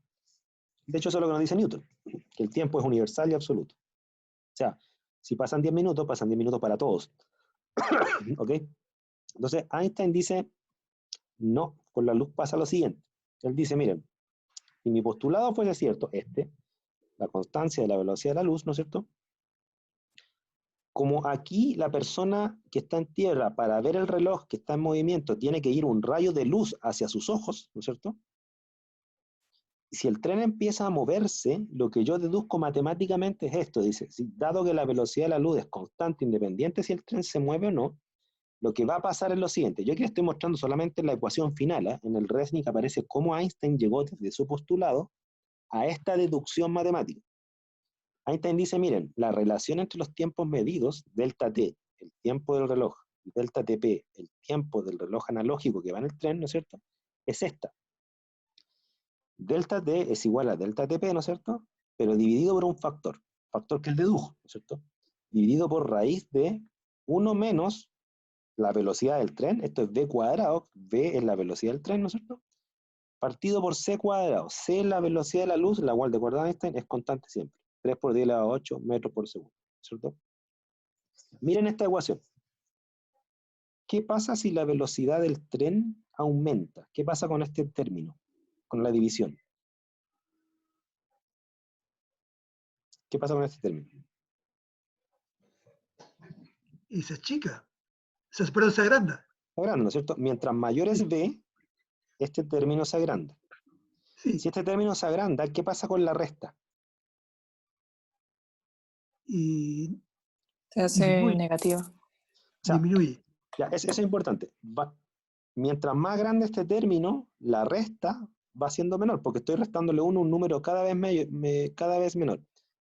De hecho, eso es lo que nos dice Newton, que el tiempo es universal y absoluto. O sea, si pasan 10 minutos para todos. ¿Ok? Entonces, Einstein dice, no, con la luz pasa lo siguiente. Él dice, miren, si mi postulado fuese cierto, la constancia de la velocidad de la luz, ¿no es cierto? Como aquí la persona que está en tierra para ver el reloj que está en movimiento tiene que ir un rayo de luz hacia sus ojos, ¿no es cierto? Y si el tren empieza a moverse, lo que yo deduzco matemáticamente es esto, dice, dado que la velocidad de la luz es constante, independiente si el tren se mueve o no, lo que va a pasar es lo siguiente. Yo aquí estoy mostrando solamente la ecuación final, ¿eh? En el Resnick aparece cómo Einstein llegó desde su postulado a esta deducción matemática. Einstein dice, miren, la relación entre los tiempos medidos, delta t, el tiempo del reloj, y delta tp, el tiempo del reloj analógico que va en el tren, ¿no es cierto?, es esta. Delta t es igual a delta tp, ¿no es cierto?, pero dividido por un factor que él dedujo, ¿no es cierto?, dividido por raíz de 1 menos la velocidad del tren, esto es v cuadrado, v es la velocidad del tren, ¿no es cierto?, partido por c cuadrado, c es la velocidad de la luz, la cual, de acuerdo a Einstein, es constante siempre. 3 por 10 a la 8 metros por segundo, ¿cierto? Miren esta ecuación. ¿Qué pasa si la velocidad del tren aumenta? ¿Qué pasa con este término? Con la división. ¿Qué pasa con este término? Y se achica. Perdón, se agranda. Se agranda, ¿no es cierto? Mientras mayor es v, este término se agranda. Sí. Si este término se agranda, ¿qué pasa con la resta? Y Se hace disminuye. negativo. O sea, Disminuye. ya, eso es importante. Mientras más grande este término, la resta va siendo menor, porque estoy restándole un número cada vez menor.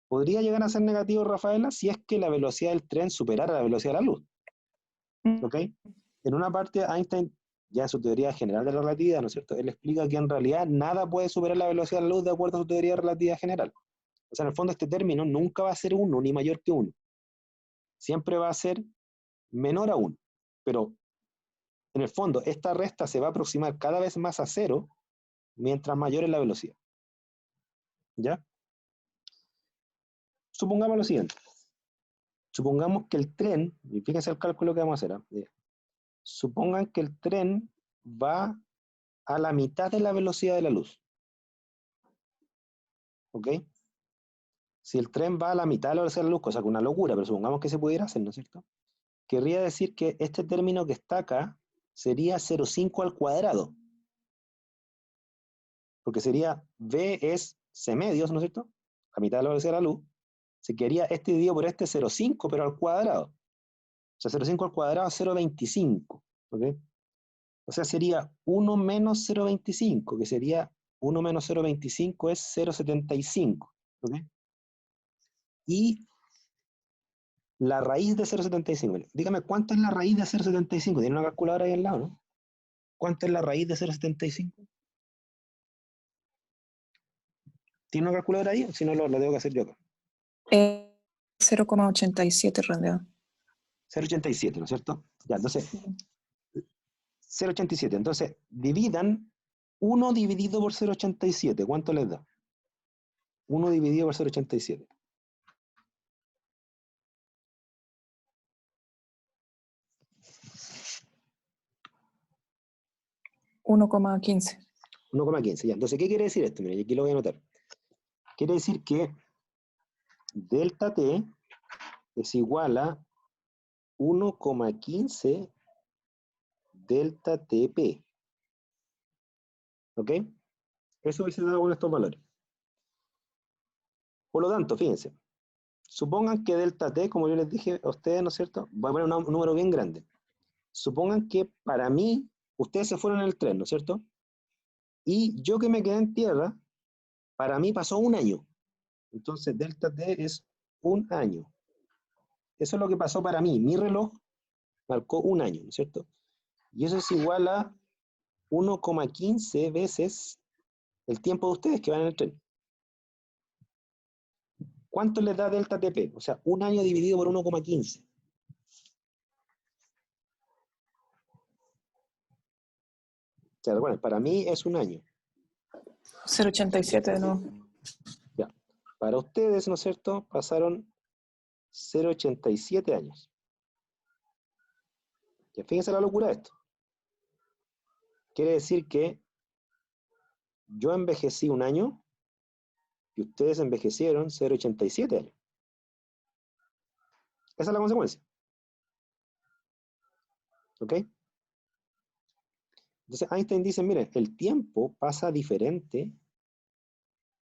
¿Podría llegar a ser negativo, Rafaela, si es que la velocidad del tren superara la velocidad de la luz? ¿Ok? En una parte, Einstein, ya en su teoría general de la relatividad, ¿no es cierto?, él explica que en realidad nada puede superar la velocidad de la luz de acuerdo a su teoría de relatividad general. O sea, en el fondo este término nunca va a ser 1 ni mayor que 1. Siempre va a ser menor a 1. Pero en el fondo esta resta se va a aproximar cada vez más a 0 mientras mayor es la velocidad. ¿Ya? Supongamos lo siguiente. Supongamos que el tren, y fíjense el cálculo que vamos a hacer, ¿eh? Supongan que el tren va a la mitad de la velocidad de la luz. ¿Ok? Si el tren va a la mitad de la velocidad de la luz, cosa que es una locura, pero supongamos que se pudiera hacer, ¿no es cierto? Querría decir que este término que está acá sería 0,5 al cuadrado. Porque sería V es C medios, ¿no es cierto? La mitad de la velocidad de la luz. Se quedaría este dividido por este 0,5, pero al cuadrado. O sea, 0,5 al cuadrado es 0,25. ¿Ok? O sea, sería 1 menos 0,25, que sería 1 menos 0,25 es 0,75. ¿Ok? Y la raíz de 0,75. Dígame, ¿cuánto es la raíz de 0,75? Tiene una calculadora ahí al lado, ¿no? ¿Cuánto es la raíz de 0,75? ¿Tiene una calculadora ahí? Si no, lo tengo que hacer yo acá. 0,87 redondeado. 0,87, ¿no es cierto? Ya, entonces, 0,87. Entonces, dividan 1 dividido por 0,87. ¿Cuánto les da? 1 dividido por 0,87. 1,15. 1,15, ya. Entonces, ¿qué quiere decir esto? Miren, aquí lo voy a anotar. Quiere decir que delta T es igual a 1,15 delta TP. ¿Ok? Eso hubiese dado con estos valores. Por lo tanto, fíjense, supongan que delta T, como yo les dije a ustedes, ¿no es cierto? Voy a poner un número bien grande. Supongan que para mí, ustedes se fueron en el tren, ¿no es cierto? Y yo que me quedé en tierra, para mí pasó un año. Entonces, delta T es un año. Eso es lo que pasó para mí. Mi reloj marcó un año, ¿no es cierto? Y eso es igual a 1,15 veces el tiempo de ustedes que van en el tren. ¿Cuánto les da delta TP? O sea, un año dividido por 1,15. O sea, bueno, para mí es un año. 0,87 de nuevo. Ya. Para ustedes, ¿no es cierto? Pasaron 0,87 años. Ya, fíjense la locura de esto. Quiere decir que yo envejecí un año y ustedes envejecieron 0,87 años. Esa es la consecuencia. ¿Ok? Entonces Einstein dice, miren, el tiempo pasa diferente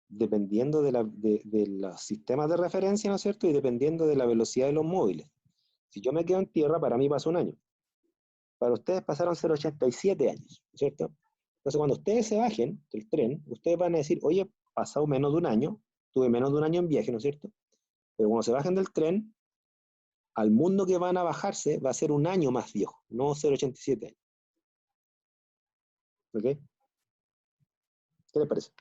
dependiendo de los sistemas de referencia, ¿no es cierto? Y dependiendo de la velocidad de los móviles. Si yo me quedo en tierra, para mí pasó un año. Para ustedes pasaron 0,87 años, ¿no es cierto? Entonces, cuando ustedes se bajen del tren, ustedes van a decir, oye, pasado menos de un año, tuve menos de un año en viaje, ¿no es cierto? Pero cuando se bajen del tren, al mundo que van a bajarse va a ser un año más viejo, no 0,87 años. ¿Ok? ¿Qué les parece?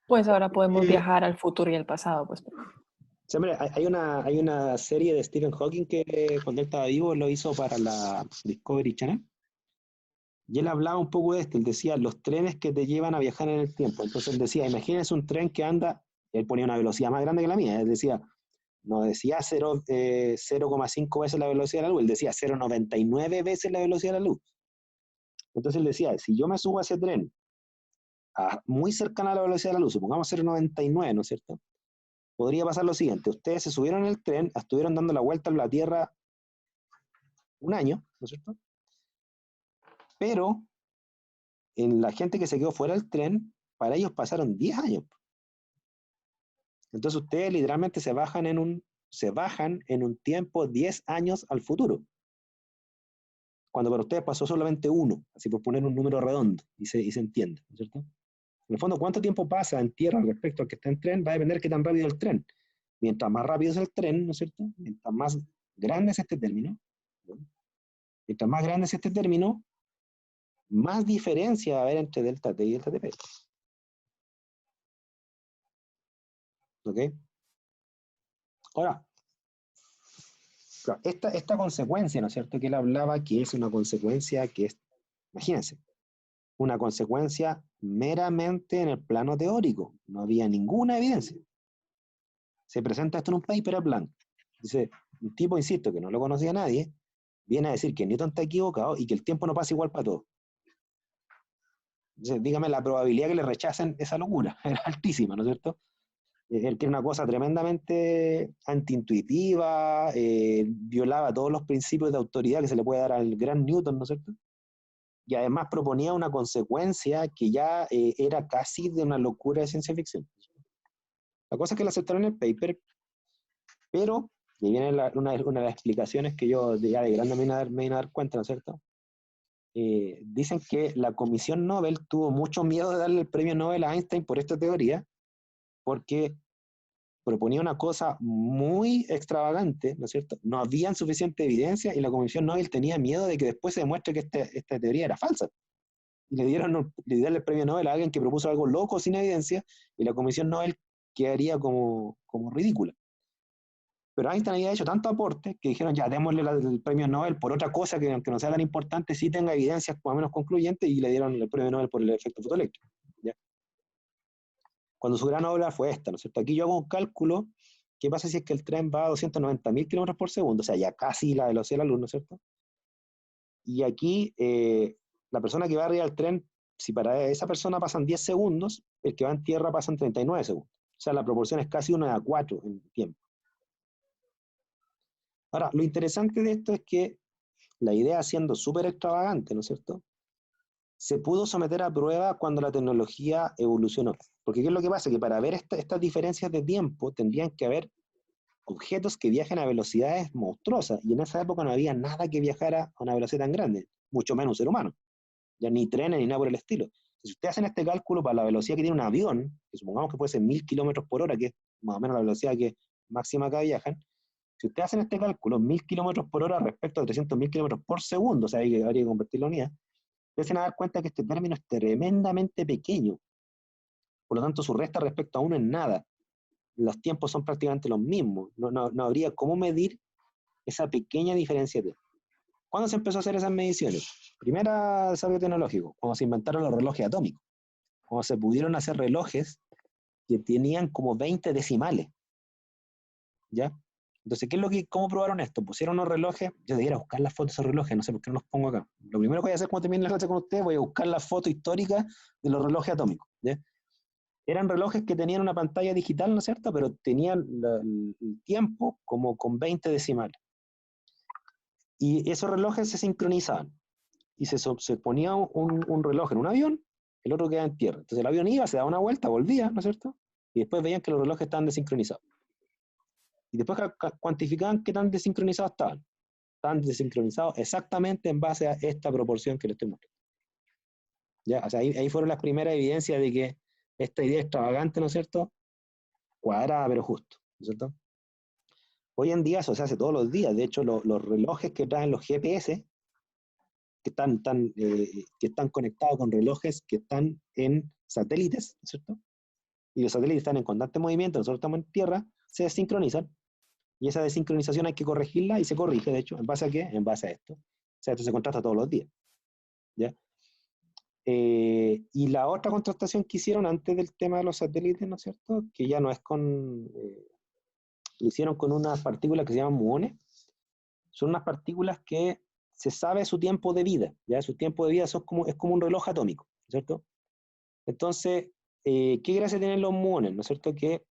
Pues ahora podemos viajar al futuro y al pasado, pues. Sí, hombre, hay una serie de Stephen Hawking que cuando él estaba vivo lo hizo para la Discovery Channel. Y él hablaba un poco de esto. Él decía, los trenes que te llevan a viajar en el tiempo. Entonces él decía, imagínense un tren que anda, él ponía una velocidad más grande que la mía. Él decía, no decía 0,5 veces la velocidad de la luz, él decía 0,99 veces la velocidad de la luz. Entonces él decía, si yo me subo a ese tren muy cercana a la velocidad de la luz, supongamos 0,99, ¿no es cierto? Podría pasar lo siguiente, ustedes se subieron en el tren, estuvieron dando la vuelta a la Tierra un año, ¿no es cierto? Pero en la gente que se quedó fuera del tren, para ellos pasaron 10 años. Entonces ustedes literalmente se bajan en un tiempo 10 años al futuro. Cuando para ustedes pasó solamente uno, así por poner un número redondo y se entiende, ¿no es cierto? En el fondo, ¿cuánto tiempo pasa en tierra respecto al que está en tren? Va a depender de qué tan rápido es el tren. Mientras más rápido es el tren, ¿no es cierto? Mientras más grande es este término, ¿no? Mientras más grande es este término, más diferencia va a haber entre delta T y delta TP. ¿Ok? Ahora, claro, esta consecuencia, ¿no es cierto? Que él hablaba que es una consecuencia que es, imagínense, una consecuencia meramente en el plano teórico. No había ninguna evidencia. Se presenta esto en un paper a blanco. Dice, un tipo, insisto, que no lo conocía nadie, viene a decir que Newton está equivocado y que el tiempo no pasa igual para todos. Entonces, dígame, la probabilidad que le rechacen esa locura era altísima, ¿no es cierto? Él que era una cosa tremendamente antiintuitiva, violaba todos los principios de autoridad que se le puede dar al gran Newton, ¿no es cierto? Y además proponía una consecuencia que ya era casi de una locura de ciencia ficción. La cosa es que la aceptaron en el paper, pero, y viene una de las explicaciones que yo ya de grande me vine a dar cuenta, ¿no es cierto? Dicen que la Comisión Nobel tuvo mucho miedo de darle el premio Nobel a Einstein por esta teoría, porque proponía una cosa muy extravagante, ¿no es cierto? No había suficiente evidencia y la Comisión Nobel tenía miedo de que después se demuestre que esta teoría era falsa. Y le dieron el premio Nobel a alguien que propuso algo loco sin evidencia y la Comisión Nobel quedaría como ridícula. Pero Einstein había hecho tanto aporte que dijeron, ya, démosle el premio Nobel por otra cosa que aunque no sea tan importante, sí tenga evidencias más o menos concluyentes, y le dieron el premio Nobel por el efecto fotoeléctrico. ¿Ya? Cuando su gran obra fue esta, ¿no es cierto? Aquí yo hago un cálculo, ¿qué pasa si es que el tren va a 290.000 kilómetros por segundo? O sea, ya casi la velocidad de la luz, ¿no es cierto? Y aquí, la persona que va arriba del tren, si para esa persona pasan 10 segundos, el que va en tierra pasan 39 segundos. O sea, la proporción es casi 1:4 en tiempo. Ahora, lo interesante de esto es que la idea, siendo súper extravagante, ¿no es cierto?, se pudo someter a prueba cuando la tecnología evolucionó. Porque ¿qué es lo que pasa? Que para ver estas diferencias de tiempo tendrían que haber objetos que viajen a velocidades monstruosas, y en esa época no había nada que viajara a una velocidad tan grande, mucho menos un ser humano, ya ni trenes ni nada por el estilo. Si ustedes hacen este cálculo para la velocidad que tiene un avión, que supongamos que puede ser 1.000 kilómetros por hora, que es más o menos la velocidad que máxima acá viajan, si ustedes hacen este cálculo, 1.000 kilómetros por hora respecto a 300.000 kilómetros por segundo, o sea, habría que convertir la unidad, empiecen a dar cuenta que este término es tremendamente pequeño. Por lo tanto, su resta respecto a uno es nada. Los tiempos son prácticamente los mismos. No habría cómo medir esa pequeña diferencia de tiempo. ¿Cuándo se empezó a hacer esas mediciones? Primera desarrollo tecnológico, cuando se inventaron los relojes atómicos. Cuando se pudieron hacer relojes que tenían como 20 decimales. ¿Ya? Entonces, ¿cómo probaron esto? Pusieron unos relojes, yo debiera buscar las fotos de esos relojes, no sé por qué no los pongo acá. Lo primero que voy a hacer cuando termine la clase con ustedes, voy a buscar la foto histórica de los relojes atómicos. ¿Ya? Eran relojes que tenían una pantalla digital, ¿no es cierto? Pero tenían el tiempo como con 20 decimales. Y esos relojes se sincronizaban. Y se ponía un reloj en un avión, el otro quedaba en tierra. Entonces el avión iba, se daba una vuelta, volvía, ¿no es cierto? Y después veían que los relojes estaban desincronizados. Y después cuantificaban qué tan desincronizados estaban. Estaban desincronizados exactamente en base a esta proporción que les estoy mostrando. ¿Ya? O sea, ahí fueron las primeras evidencias de que esta idea extravagante, ¿no es cierto?, cuadrada pero justo, ¿no es cierto? Hoy en día eso se hace todos los días. De hecho, los relojes que traen los GPS, que están conectados con relojes que están en satélites, ¿no es cierto? Y los satélites están en constante movimiento, nosotros estamos en tierra, se desincronizan, y esa desincronización hay que corregirla, y se corrige, de hecho, ¿en base a qué? En base a esto. O sea, esto se contrasta todos los días. ¿Ya? Y la otra contrastación que hicieron antes del tema de los satélites, ¿no es cierto?, que ya no es lo hicieron con unas partículas que se llaman muones. Son unas partículas que se sabe su tiempo de vida, ¿ya? Su tiempo de vida es como un reloj atómico, ¿cierto? Entonces, ¿qué gracia tienen los muones? ¿No es cierto? Que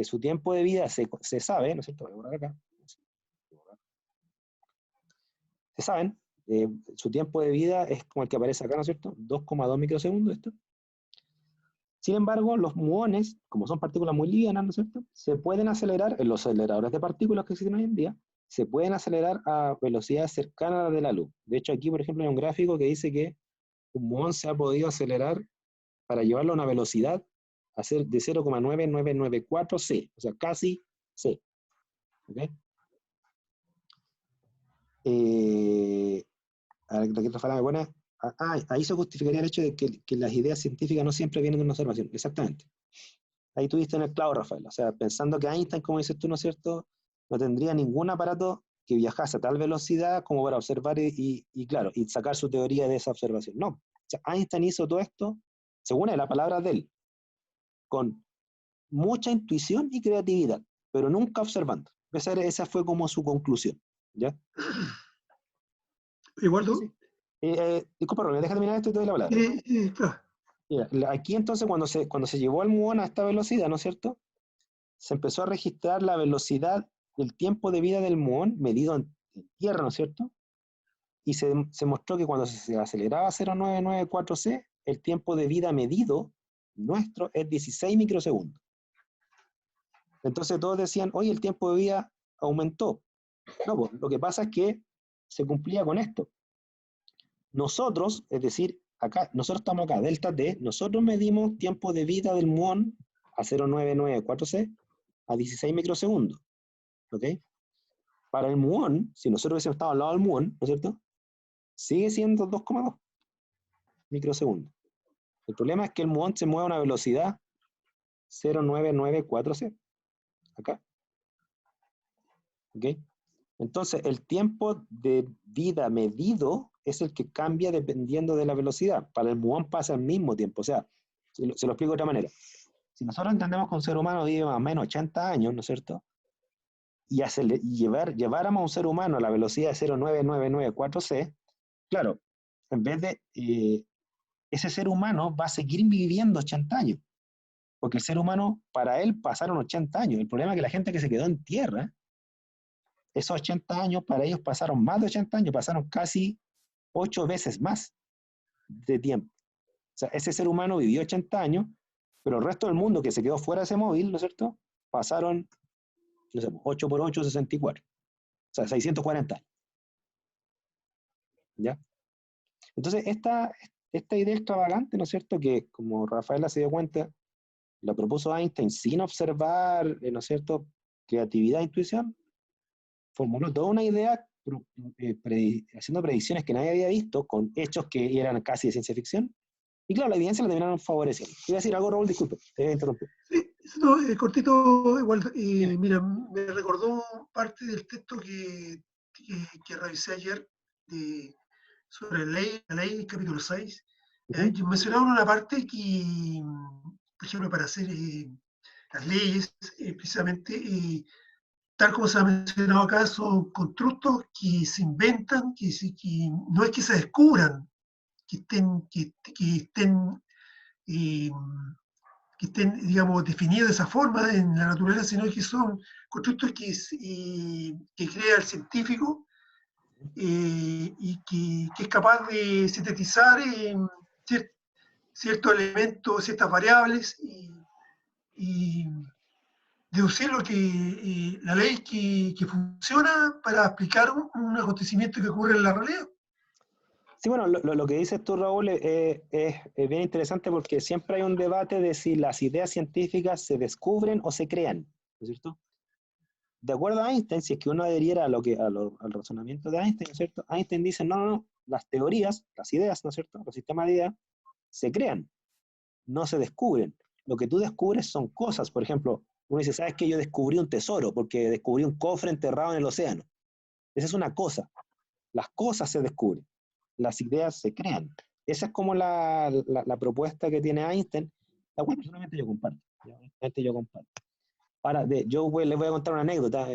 su tiempo de vida se sabe, ¿no es cierto? Voy a borrar acá. Se saben, su tiempo de vida es como el que aparece acá, ¿no es cierto? 2,2 microsegundos esto. Sin embargo, los muones, como son partículas muy livianas, ¿no es cierto?, se pueden acelerar en los aceleradores de partículas que existen hoy en día, se pueden acelerar a velocidades cercanas a la de la luz. De hecho, aquí, por ejemplo, hay un gráfico que dice que un muón se ha podido acelerar para llevarlo a una velocidad a ser de 0,9994 C, o sea, casi C. ¿Okay? A ver, ¿qué otra palabra me pone? ahí se justificaría el hecho de que las ideas científicas no siempre vienen de una observación. Exactamente. Ahí tuviste en el clavo, Rafael. O sea, pensando que Einstein, como dices tú, ¿no es cierto?, no tendría ningún aparato que viajase a tal velocidad como para observar claro, y sacar su teoría de esa observación. No. O sea, Einstein hizo todo esto, según él, la palabra de él, con mucha intuición y creatividad, pero nunca observando. Esa fue como su conclusión. ¿Ya? Igualdo, Sí. Disculpa, Rubén, deja terminar esto y te doy la palabra. claro. Mira, aquí entonces cuando se llevó al muón a esta velocidad, ¿no es cierto?, se empezó a registrar la velocidad del tiempo de vida del muón medido en tierra, ¿no es cierto? Y se mostró que cuando se aceleraba 0,994C, el tiempo de vida medido nuestro es 16 microsegundos. Entonces todos decían, oye, el tiempo de vida aumentó. No, pues, lo que pasa es que se cumplía con esto. Nosotros, es decir, nosotros estamos acá, delta T, nosotros medimos tiempo de vida del muón a 0,994C a 16 microsegundos. ¿Ok? Para el muón, si nosotros hubiésemos estado al lado del muón, ¿no es cierto?, sigue siendo 2,2 microsegundos. El problema es que el muón se mueve a una velocidad 0,994C. Acá. ¿Ok? Entonces, el tiempo de vida medido es el que cambia dependiendo de la velocidad. Para el muón pasa al mismo tiempo. O sea, se lo explico de otra manera. Si nosotros entendemos que un ser humano vive más o menos 80 años, ¿no es cierto?, y lleváramos a un ser humano a la velocidad de 0,994C, claro, en vez de ese ser humano va a seguir viviendo 80 años, porque el ser humano, para él, pasaron 80 años. El problema es que la gente que se quedó en tierra, esos 80 años, para ellos pasaron más de 80 años, pasaron casi 8 veces más de tiempo. O sea, ese ser humano vivió 80 años, pero el resto del mundo que se quedó fuera de ese móvil, ¿no es cierto?, pasaron, no sé, 8 por 8, 64. O sea, 640 años. ¿Ya? Entonces, esta idea extravagante, ¿no es cierto?, que como Rafaela se dio cuenta, la propuso Einstein sin observar, ¿no es cierto?, creatividad e intuición, formuló toda una idea haciendo predicciones que nadie había visto, con hechos que eran casi de ciencia ficción, y claro, la evidencia la terminaron favoreciendo. Iba a decir algo, Raúl, disculpe, te voy a interrumpir. Sí, no, cortito, igual, Dime. mira, me recordó parte del texto que revisé ayer sobre la ley capítulo 6. Uh-huh. Mencionaron una parte que, por ejemplo, para hacer las leyes, precisamente, tal como se ha mencionado acá, son constructos que se inventan, que no es que se descubran, que eh, estén, digamos, definidos de esa forma en la naturaleza, sino que son constructos que crea el científico y que es capaz de sintetizar ciertos elementos, ciertas variables y deducir la ley que funciona para explicar un acontecimiento que ocurre en la realidad. Sí, bueno, lo que dices tú, Raúl, es bien interesante porque siempre hay un debate de si las ideas científicas se descubren o se crean, ¿no es cierto? De acuerdo a Einstein, si es que uno adhiriera al razonamiento de Einstein, ¿no es cierto?, Einstein dice, no, las teorías, las ideas, ¿no es cierto?, los sistemas de ideas, se crean, no se descubren. Lo que tú descubres son cosas. Por ejemplo, uno dice, ¿sabes qué? Yo descubrí un tesoro porque descubrí un cofre enterrado en el océano. Esa es una cosa. Las cosas se descubren, las ideas se crean. Esa es como la propuesta que tiene Einstein, la cual personalmente yo comparto. Ahora, les voy a contar una anécdota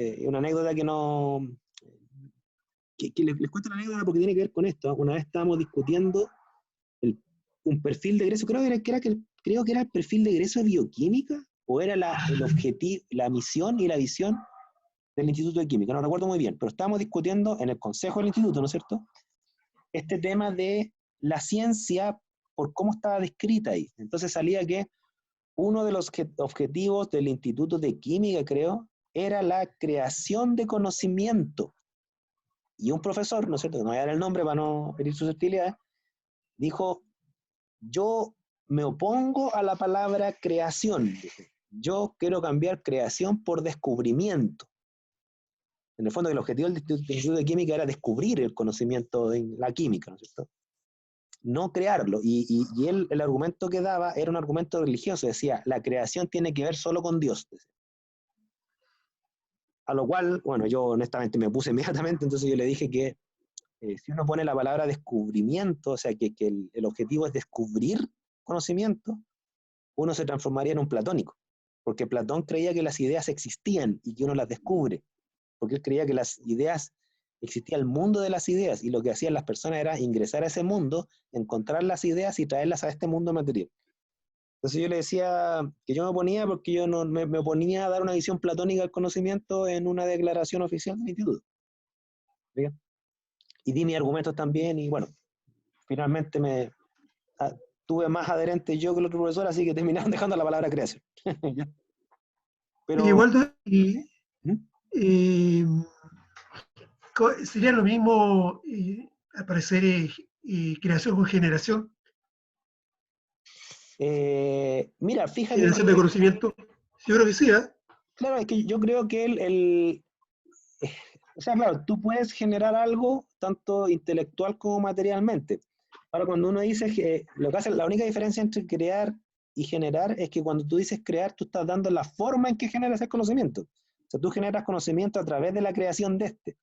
que no... Que les cuento una anécdota porque tiene que ver con esto. Una vez estábamos discutiendo un perfil de egreso, creo que era el perfil de egreso de bioquímica, o era el objetivo, la misión y la visión del Instituto de Química, no recuerdo muy bien, pero estábamos discutiendo en el consejo del instituto, ¿no es cierto?, este tema de la ciencia por cómo estaba descrita ahí. Entonces salía que uno de los objetivos del Instituto de Química, creo, era la creación de conocimiento. Y un profesor, ¿no es cierto?, que no voy a dar el nombre para no herir susceptibilidades, dijo, yo me opongo a la palabra creación. Yo quiero cambiar creación por descubrimiento. En el fondo, el objetivo del Instituto de Química era descubrir el conocimiento de la química, ¿no es cierto? no crearlo. Y él, el argumento que daba era un argumento religioso, decía, la creación tiene que ver solo con Dios. A lo cual, bueno, yo honestamente me opuse inmediatamente, entonces yo le dije que si uno pone la palabra descubrimiento, o sea, que el objetivo es descubrir conocimiento, uno se transformaría en un platónico, porque Platón creía que las ideas existían y que uno las descubre, porque él creía que las ideas, existía el mundo de las ideas, y lo que hacían las personas era ingresar a ese mundo, encontrar las ideas y traerlas a este mundo material. Entonces yo le decía que yo me oponía porque yo no me oponía a dar una visión platónica del conocimiento en una declaración oficial de mi instituto. ¿Bien? Y di mis argumentos también, y bueno, finalmente tuve más adherentes yo que el otro profesor, así que terminaron dejando la palabra creación. Pero, Oye, Waldo, ¿Mm? eh, sería lo mismo aparecer creación con generación, Mira, fíjate generación de que, conocimiento. Yo creo que sí, ¿eh? claro, es que yo creo que o sea, claro, tú puedes generar algo tanto intelectual como materialmente. Ahora, cuando uno dice que lo que hace, la única diferencia entre crear y generar es que cuando tú dices crear, tú estás dando la forma en que generas el conocimiento. O sea, tú generas conocimiento a través de la creación de este.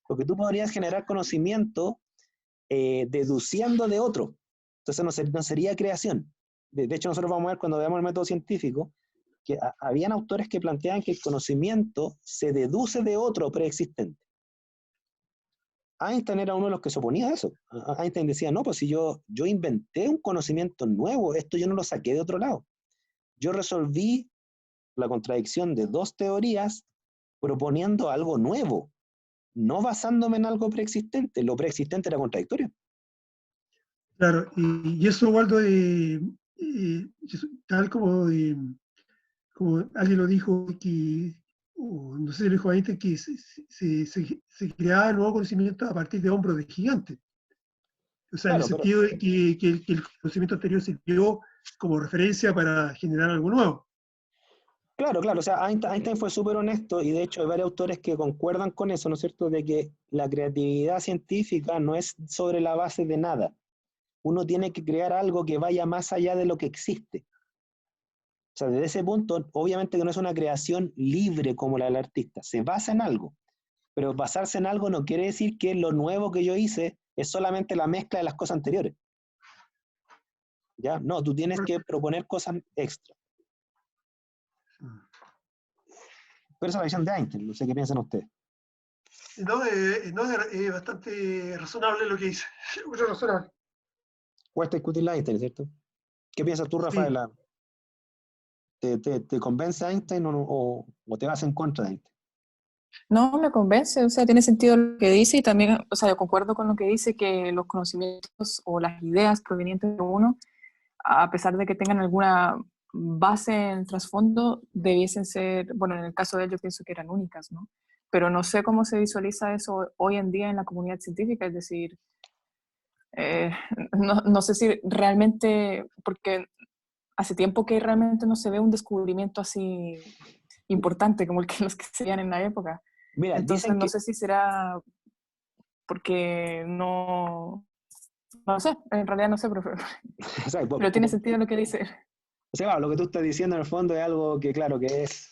Porque tú podrías generar conocimiento deduciendo de otro. Entonces no sería creación. De hecho, nosotros vamos a ver cuando veamos el método científico que habían autores que planteaban que el conocimiento se deduce de otro preexistente. Einstein era uno de los que se oponía a eso. Einstein decía, no, pues si yo inventé un conocimiento nuevo, esto yo no lo saqué de otro lado. Yo resolví la contradicción de dos teorías proponiendo algo nuevo, no basándome en algo preexistente. Lo preexistente era contradictorio. Claro, y eso, Waldo, tal como alguien lo dijo, que, no sé si lo dijo Einstein, que se creaba nuevo conocimiento a partir de hombros de gigantes. O sea, en el Claro, pero sentido de que el conocimiento anterior sirvió como referencia para generar algo nuevo. claro, o sea, Einstein fue súper honesto y de hecho hay varios autores que concuerdan con eso, ¿no es cierto?, de que la creatividad científica no es sobre la base de nada. Uno tiene que crear algo que vaya más allá de lo que existe. O sea, desde ese punto, obviamente que no es una creación libre como la del artista, se basa en algo, pero basarse en algo no quiere decir que lo nuevo que yo hice es solamente la mezcla de las cosas anteriores. ¿Ya? No, tú tienes que proponer cosas extra. Pero esa es la visión de Einstein, no sé qué piensan ustedes. No, es bastante razonable lo que dice. Muy razonable. Cuesta discutir la Einstein, ¿cierto? ¿Qué piensas tú, Sí. Rafaela? ¿Te convence Einstein o te vas en contra de Einstein? No, me convence, o sea, tiene sentido lo que dice y también, o sea, yo concuerdo con lo que dice que los conocimientos o las ideas provenientes de uno, a pesar de que tengan alguna base en el trasfondo, debiesen ser, bueno, en el caso de él yo pienso que eran únicas, ¿no? Pero no sé cómo se visualiza eso hoy en día en la comunidad científica, es decir, eh, no sé si realmente, porque hace tiempo que realmente no se ve un descubrimiento así importante como el que los que se veían en la época. Mira, Entonces dicen no que, sé si será porque no sé, en realidad no sé, o sea, pero tiene sentido lo que dice. o sea, lo que tú estás diciendo en el fondo es algo que, claro, que es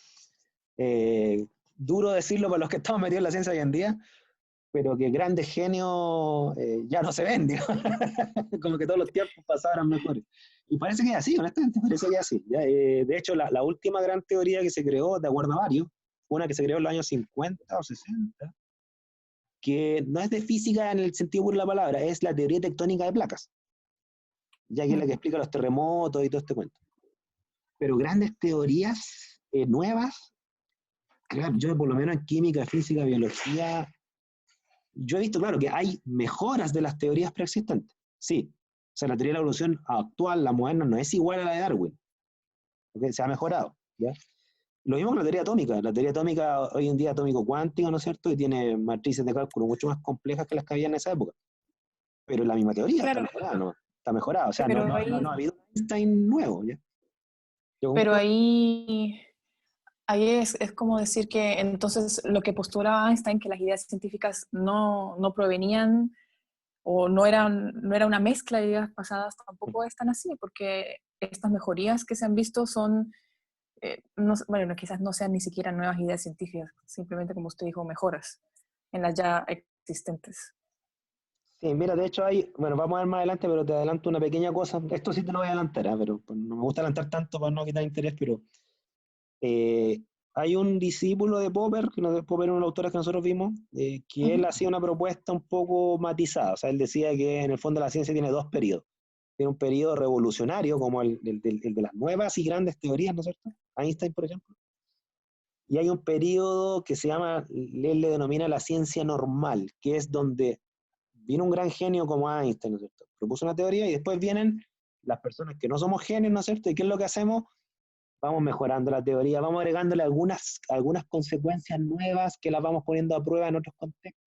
duro decirlo para los que estamos metidos en la ciencia hoy en día, pero que grandes genios ya no se ven, digamos. Como que todos los tiempos pasados eran mejores. Y parece que es así, honestamente, parece que es así. ¿Ya? De hecho, la última gran teoría que se creó, de acuerdo a varios, una que se creó en los años 50 o 60, que no es de física en el sentido puro de la palabra, es la teoría tectónica de placas, ya que es la que explica los terremotos y todo este cuento. Pero grandes teorías nuevas, claro, yo por lo menos en química, física, biología, yo he visto, claro, que hay mejoras de las teorías preexistentes. Sí, o sea, la teoría de la evolución actual, la moderna, no es igual a la de Darwin, ¿okay? Se ha mejorado, ¿ya? Lo mismo con la teoría atómica. La teoría atómica hoy en día atómico cuántico, ¿no es cierto? Y tiene matrices de cálculo mucho más complejas que las que había en esa época. Pero la misma teoría está Claro, mejorada, ¿no? Está mejorada. O sea, pero ahí, no ha habido Einstein nuevo, ¿ya? pero ahí, ahí es como decir que entonces lo que postulaba Einstein, que las ideas científicas no provenían o no era una mezcla de ideas pasadas, tampoco es tan así, porque estas mejorías que se han visto son, bueno, quizás no sean ni siquiera nuevas ideas científicas, simplemente, como usted dijo, mejoras en las ya existentes. Sí, mira, de hecho bueno, vamos a ver más adelante, pero te adelanto una pequeña cosa. Esto sí te lo voy a adelantar, pero pues, no me gusta adelantar tanto para no quitar interés, pero eh, hay un discípulo de Popper, Popper es uno de los autores que nosotros vimos, que él hacía una propuesta un poco matizada. O sea, él decía que en el fondo la ciencia tiene dos periodos. Tiene un periodo revolucionario, como el de las nuevas y grandes teorías, ¿no es cierto? Einstein, por ejemplo. Y hay un periodo que se llama, él le denomina la ciencia normal, que es donde viene un gran genio como Einstein, ¿no es cierto? Propuso una teoría y después vienen las personas que no somos genios, ¿no es cierto? ¿Y qué es lo que hacemos? Vamos mejorando la teoría, vamos agregándole algunas consecuencias nuevas que las vamos poniendo a prueba en otros contextos.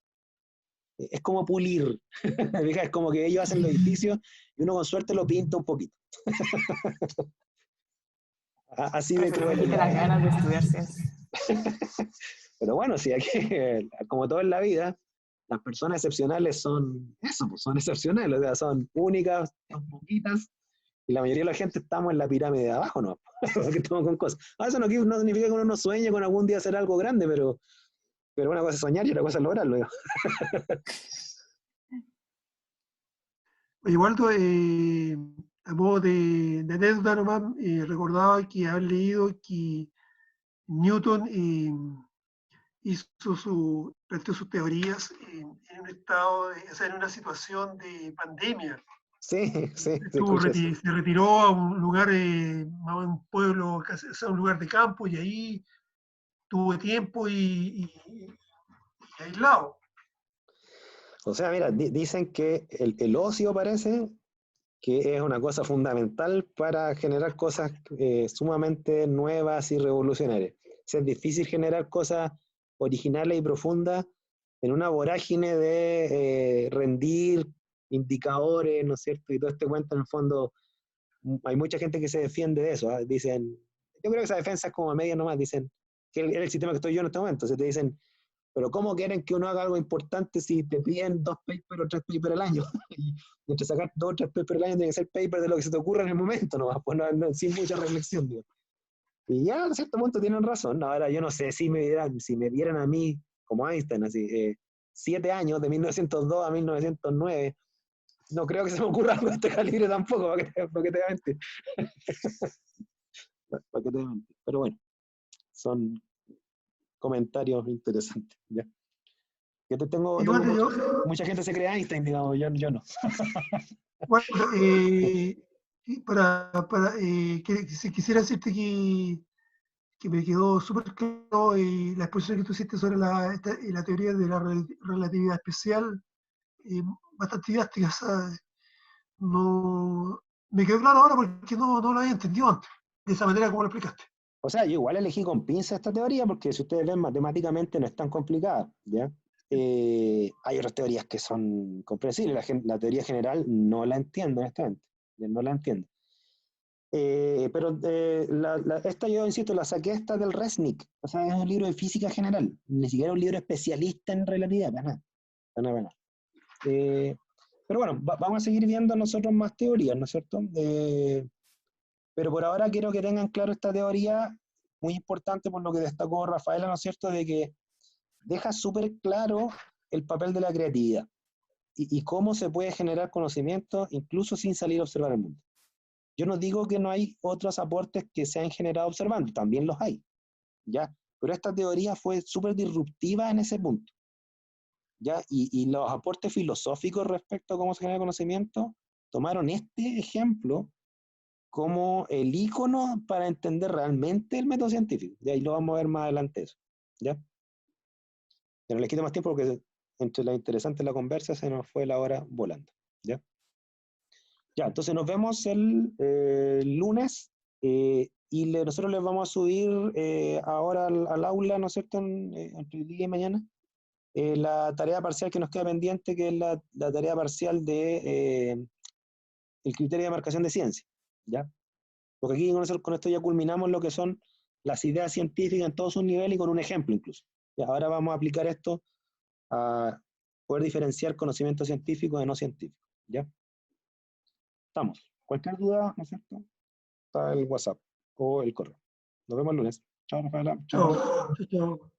Es como pulir, es como que ellos hacen los edificios y uno con suerte lo pinta un poquito. Así de Que se les quite cruel. las ganas de estudiar ciencia. Pero bueno, sí, aquí, como todo en la vida, las personas excepcionales son eso, pues son excepcionales, o sea, son únicas, son poquitas, y la mayoría de la gente estamos en la pirámide de abajo, ¿no? Porque estamos con cosas. Eso no significa que uno no sueñe con algún día hacer algo grande, pero una cosa es soñar y otra cosa es lograrlo. ¿No? Oye, Waldo, a modo de anécdota nomás, recordaba que había leído que Newton planteó sus teorías en un estado, o sea, en una situación de pandemia. Sí, sí, escuché eso. Se retiró a un lugar, a un pueblo, o sea, un lugar de campo, y ahí tuvo tiempo y aislado. O sea, mira, dicen que el ocio parece que es una cosa fundamental para generar cosas sumamente nuevas y revolucionarias. O sea, es difícil generar cosas originales y profundas en una vorágine de rendir indicadores, ¿no es cierto? Y todo este cuento, en el fondo, hay mucha gente que se defiende de eso. ¿Eh? Dicen, yo creo que esa defensa es como a media nomás, dicen que es el sistema que estoy yo en este momento. Se te dicen, pero ¿cómo quieren que uno haga algo importante si te piden 2 papers o 3 papers al año? y entre sacar 2 o 3 papers al año tiene que ser paper de lo que se te ocurra en el momento, ¿no? Pues sin mucha reflexión, digo. Y ya a cierto punto tienen razón. Ahora yo no sé si me dieran a mí, como Einstein, así, 7 años, de 1902 a 1909, no creo que se me ocurra algo de este calibre tampoco, para que te mentir. Para que te mentir. Pero bueno, son comentarios interesantes, ¿ya? Yo Igual mucha gente se cree Einstein, digamos, yo no. bueno, quisiera decirte que me quedó súper claro la exposición que tú hiciste sobre la teoría de la relatividad especial, bastante didáctica. ¿Sabes? No, me quedó claro ahora porque no lo había entendido antes, de esa manera como lo explicaste. O sea, yo igual elegí con pinza esta teoría porque si ustedes ven matemáticamente no es tan complicada, ¿ya? Hay otras teorías que son comprensibles. La teoría general no la entiendo, honestamente. No la entiendo. Pero esta yo, insisto, la saqué esta del Resnick. O sea, es un libro de física general. Ni siquiera un libro especialista en relatividad, para nada. Para nada, para nada. Pero bueno, vamos a seguir viendo nosotros más teorías, ¿no es cierto? Pero por ahora quiero que tengan claro esta teoría, muy importante por lo que destacó Rafaela, ¿no es cierto? De que deja súper claro el papel de la creatividad y cómo se puede generar conocimiento incluso sin salir a observar el mundo. Yo no digo que no hay otros aportes que se han generado observando, también los hay, ¿ya? Pero esta teoría fue súper disruptiva en ese punto, ¿ya? Y los aportes filosóficos respecto a cómo se genera conocimiento tomaron este ejemplo como el icono para entender realmente el método científico. Y ahí lo vamos a ver más adelante eso, ¿ya? Ya no les quito más tiempo porque entre la interesante y la conversa se nos fue la hora volando, ¿ya? Ya, entonces nos vemos el lunes y nosotros les vamos a subir ahora al aula, ¿no es cierto?, entre el día y mañana, la tarea parcial que nos queda pendiente, que es la tarea parcial de el criterio de marcación de ciencia, ¿ya? Porque aquí con esto ya culminamos lo que son las ideas científicas en todos sus niveles y con un ejemplo incluso. Y ahora vamos a aplicar esto a poder diferenciar conocimiento científico de no científico. ¿Ya? Estamos. Cualquier duda, ¿no es cierto? Está el WhatsApp o el correo. Nos vemos el lunes. Chao, Rafaela. Chao, chao, chao.